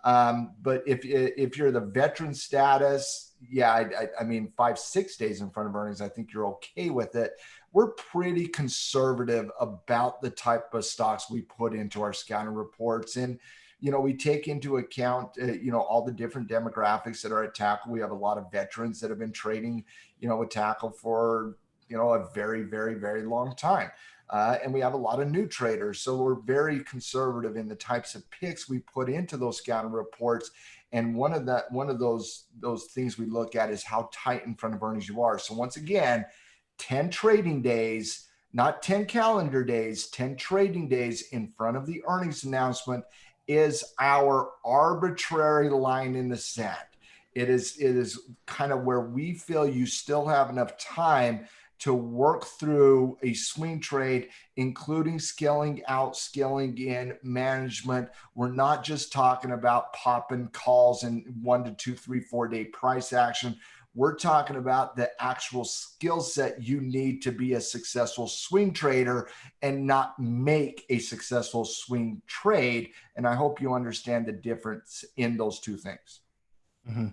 But if you're the veteran status, yeah, I mean, 5-6 days in front of earnings, I think you're okay with it. We're pretty conservative about the type of stocks we put into our scouting reports. And, you know, we take into account, all the different demographics that are at Tackle. We have a lot of veterans that have been trading, with Tackle for, a very, very, very long time. And we have a lot of new traders. So we're very conservative in the types of picks we put into those scouting reports. And one of those things we look at is how tight in front of earnings you are. So once again, 10 trading days, not 10 calendar days, 10 trading days in front of the earnings announcement is our arbitrary line in the sand. It is kind of where we feel you still have enough time to work through a swing trade, including scaling out, scaling in management. We're not just talking about popping calls and 1 to 2, 3, 4 day price action. We're talking about the actual skill set you need to be a successful swing trader and not make a successful swing trade. And I hope you understand the difference in those two things. Mm-hmm.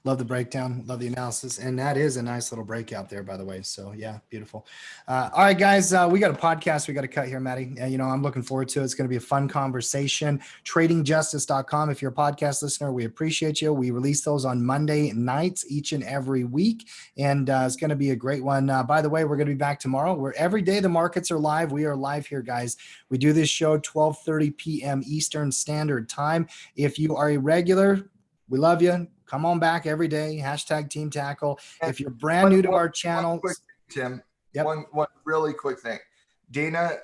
Love the breakdown, love the analysis. And that is a nice little breakout there, by the way. So yeah, beautiful. All right, guys, we got a podcast we got to cut here, Matty. I'm looking forward to it. It's going to be a fun conversation. Tradingjustice.com. If you're a podcast listener, we appreciate you. We release those on Monday nights each and every week. And it's going to be a great one. By the way, we're going to be back tomorrow where every day the markets are live. We are live here, guys. We do this show 12:30 p.m. Eastern Standard Time. If you are a regular, we love you. Come on back every day. Hashtag Team Tackle. And if you're brand new to our channel, quick, Tim, Yep. one really quick thing. Dana,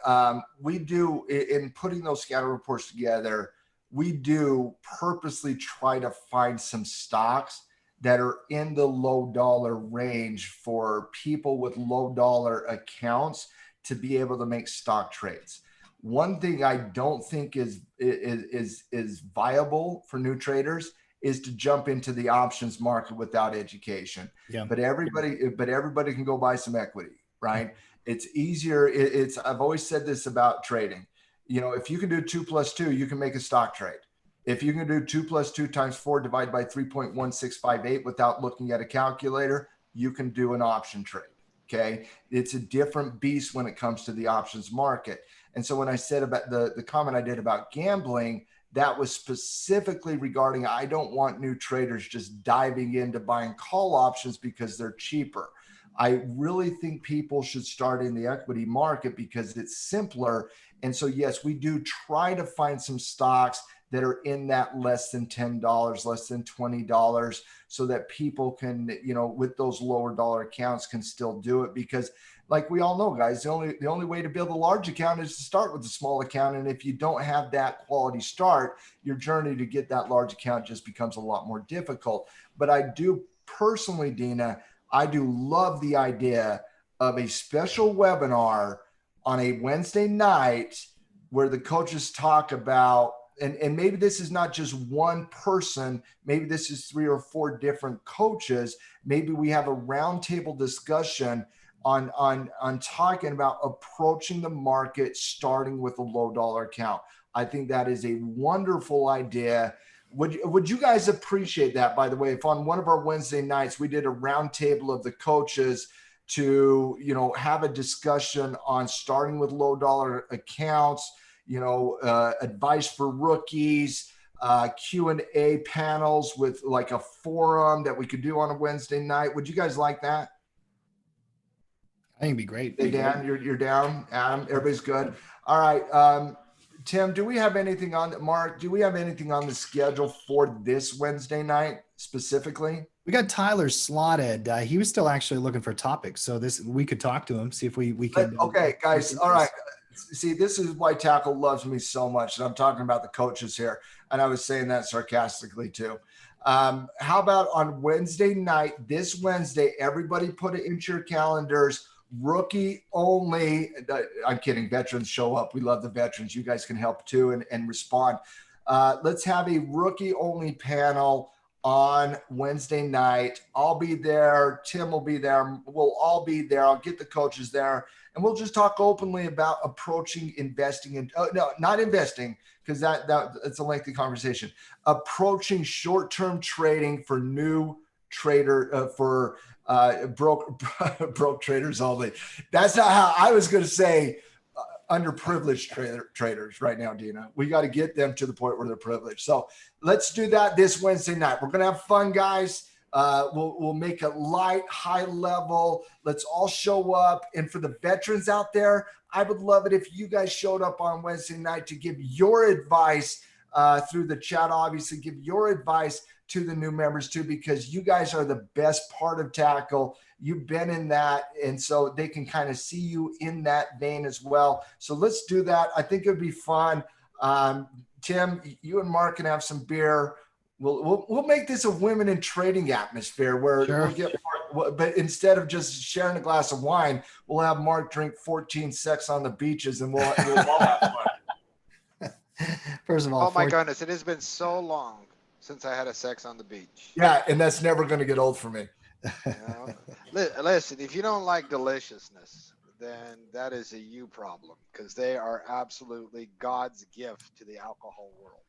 we do, in putting those scatter reports together, we do purposely try to find some stocks that are in the low dollar range for people with low dollar accounts to be able to make stock trades. One thing I don't think is viable for new traders is to jump into the options market without education. Yeah. But everybody can go buy some equity, right? It's easier. I've always said this about trading. You know, if you can do 2 + 2, you can make a stock trade. If you can do 2 + 2 × 4 divided by 3.1658 without looking at a calculator, you can do an option trade. Okay. It's a different beast when it comes to the options market. And so when I said about the comment I did about gambling, that was specifically regarding, I don't want new traders just diving into buying call options because they're cheaper. I really think people should start in the equity market because it's simpler. And so, yes, we do try to find some stocks that are in that less than $10, less than $20, so that people can, you know, with those lower dollar accounts can still do it. Because like we all know, guys, the only way to build a large account is to start with a small account. And if you don't have that quality start, your journey to get that large account just becomes a lot more difficult. But I do personally, Dina, I do love the idea of a special webinar on a Wednesday night where the coaches talk about, and maybe this is not just one person, maybe this is 3 or 4 different coaches. Maybe we have a roundtable discussion on talking about approaching the market, starting with a low dollar account. I think that is a wonderful idea. Would you guys appreciate that, by the way, if on one of our Wednesday nights we did a roundtable of the coaches to, you know, have a discussion on starting with low dollar accounts, you know, advice for rookies, Q&A panels with like a forum that we could do on a Wednesday night. Would you guys like that? I think it'd be great. Hey, Dan, you're down. Adam, everybody's good. All right. Tim, do we have anything on, Mark, do we have anything on the schedule for this Wednesday night specifically? We got Tyler slotted. He was still actually looking for topics. So we could talk to him, see if we could. Okay, guys. All right. See, this is why Tackle loves me so much. And I'm talking about the coaches here. And I was saying that sarcastically too. How about on Wednesday night, this Wednesday, everybody put it into your calendars. Rookie only. I'm kidding. Veterans show up. We love the veterans. You guys can help too and respond. Let's have a rookie only panel on Wednesday night. I'll be there. Tim will be there. We'll all be there. I'll get the coaches there and we'll just talk openly about approaching investing in, no, not investing, because that's a lengthy conversation. Approaching short-term trading for new trader, for broke traders only. That's not how I was going to say. Underprivileged traders right now, Dina. We got to get them to the point where they're privileged. So let's do that this Wednesday night. We're going to have fun, guys. We'll make it light, high level. Let's all show up. And for the veterans out there, I would love it if you guys showed up on Wednesday night to give your advice through the chat. Obviously, give your advice to the new members too, because you guys are the best part of Tackle. You've been in that, and so they can kind of see you in that vein as well. So let's do that. I think it'd be fun. Tim, you and Mark can have some beer. We'll make this a women in trading atmosphere where we'll get Mark, but instead of just sharing a glass of wine, we'll have Mark drink 14 sex on the beaches, and we'll all have fun. First of all, oh my goodness, it has been so long since I had a sex on the beach. Yeah, and that's never going to get old for me. You know? Listen, if you don't like deliciousness, then that is a you problem, because they are absolutely God's gift to the alcohol world.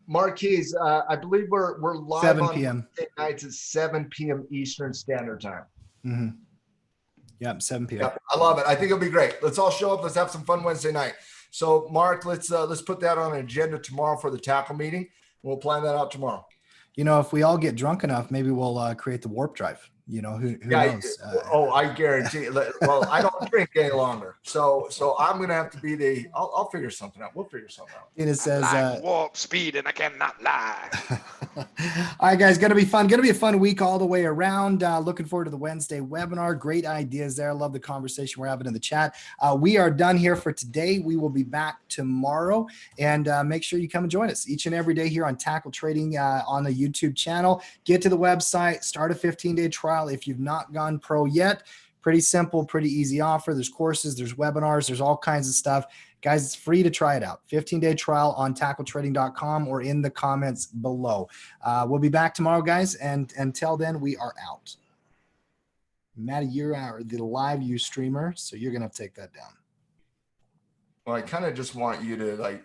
Marquise, I believe we're live 7 p.m. on Wednesday nights at 7 p.m. Eastern Standard Time. Mm-hmm. Yep, 7 p.m. Yep, I love it. I think it'll be great. Let's all show up. Let's have some fun Wednesday night. So, Mark, let's put that on an agenda tomorrow for the Tackle meeting. We'll plan that out tomorrow. You know, if we all get drunk enough, maybe we'll create the warp drive. You know, who Yeah. knows? I guarantee. Well, I don't drink any longer, so I'm gonna have to be I'll figure something out. We'll figure something out. It says like warp speed, and I cannot lie. all right, guys, gonna be fun. Gonna be a fun week all the way around. Looking forward to the Wednesday webinar. Great ideas there. Love the conversation we're having in the chat. We are done here for today. We will be back tomorrow, and make sure you come and join us each and every day here on Tackle Trading on the YouTube channel. Get to the website, start a 15-day trial if you've not gone pro yet. Pretty simple, pretty easy offer. There's courses, there's webinars, there's all kinds of stuff. Guys, it's free to try it out. 15-day trial on tackletrading.com or in the comments below. We'll be back tomorrow, guys. And until then, we are out. Matty, you're the live view streamer, so you're going to have to take that down. Well, I kind of just want you to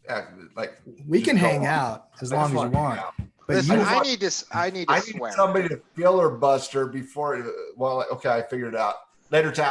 act like we can hang out as long as you want. But Listen, you, I need to swear. somebody to filler buster before. Well, okay, I figured it out. Later, Tap.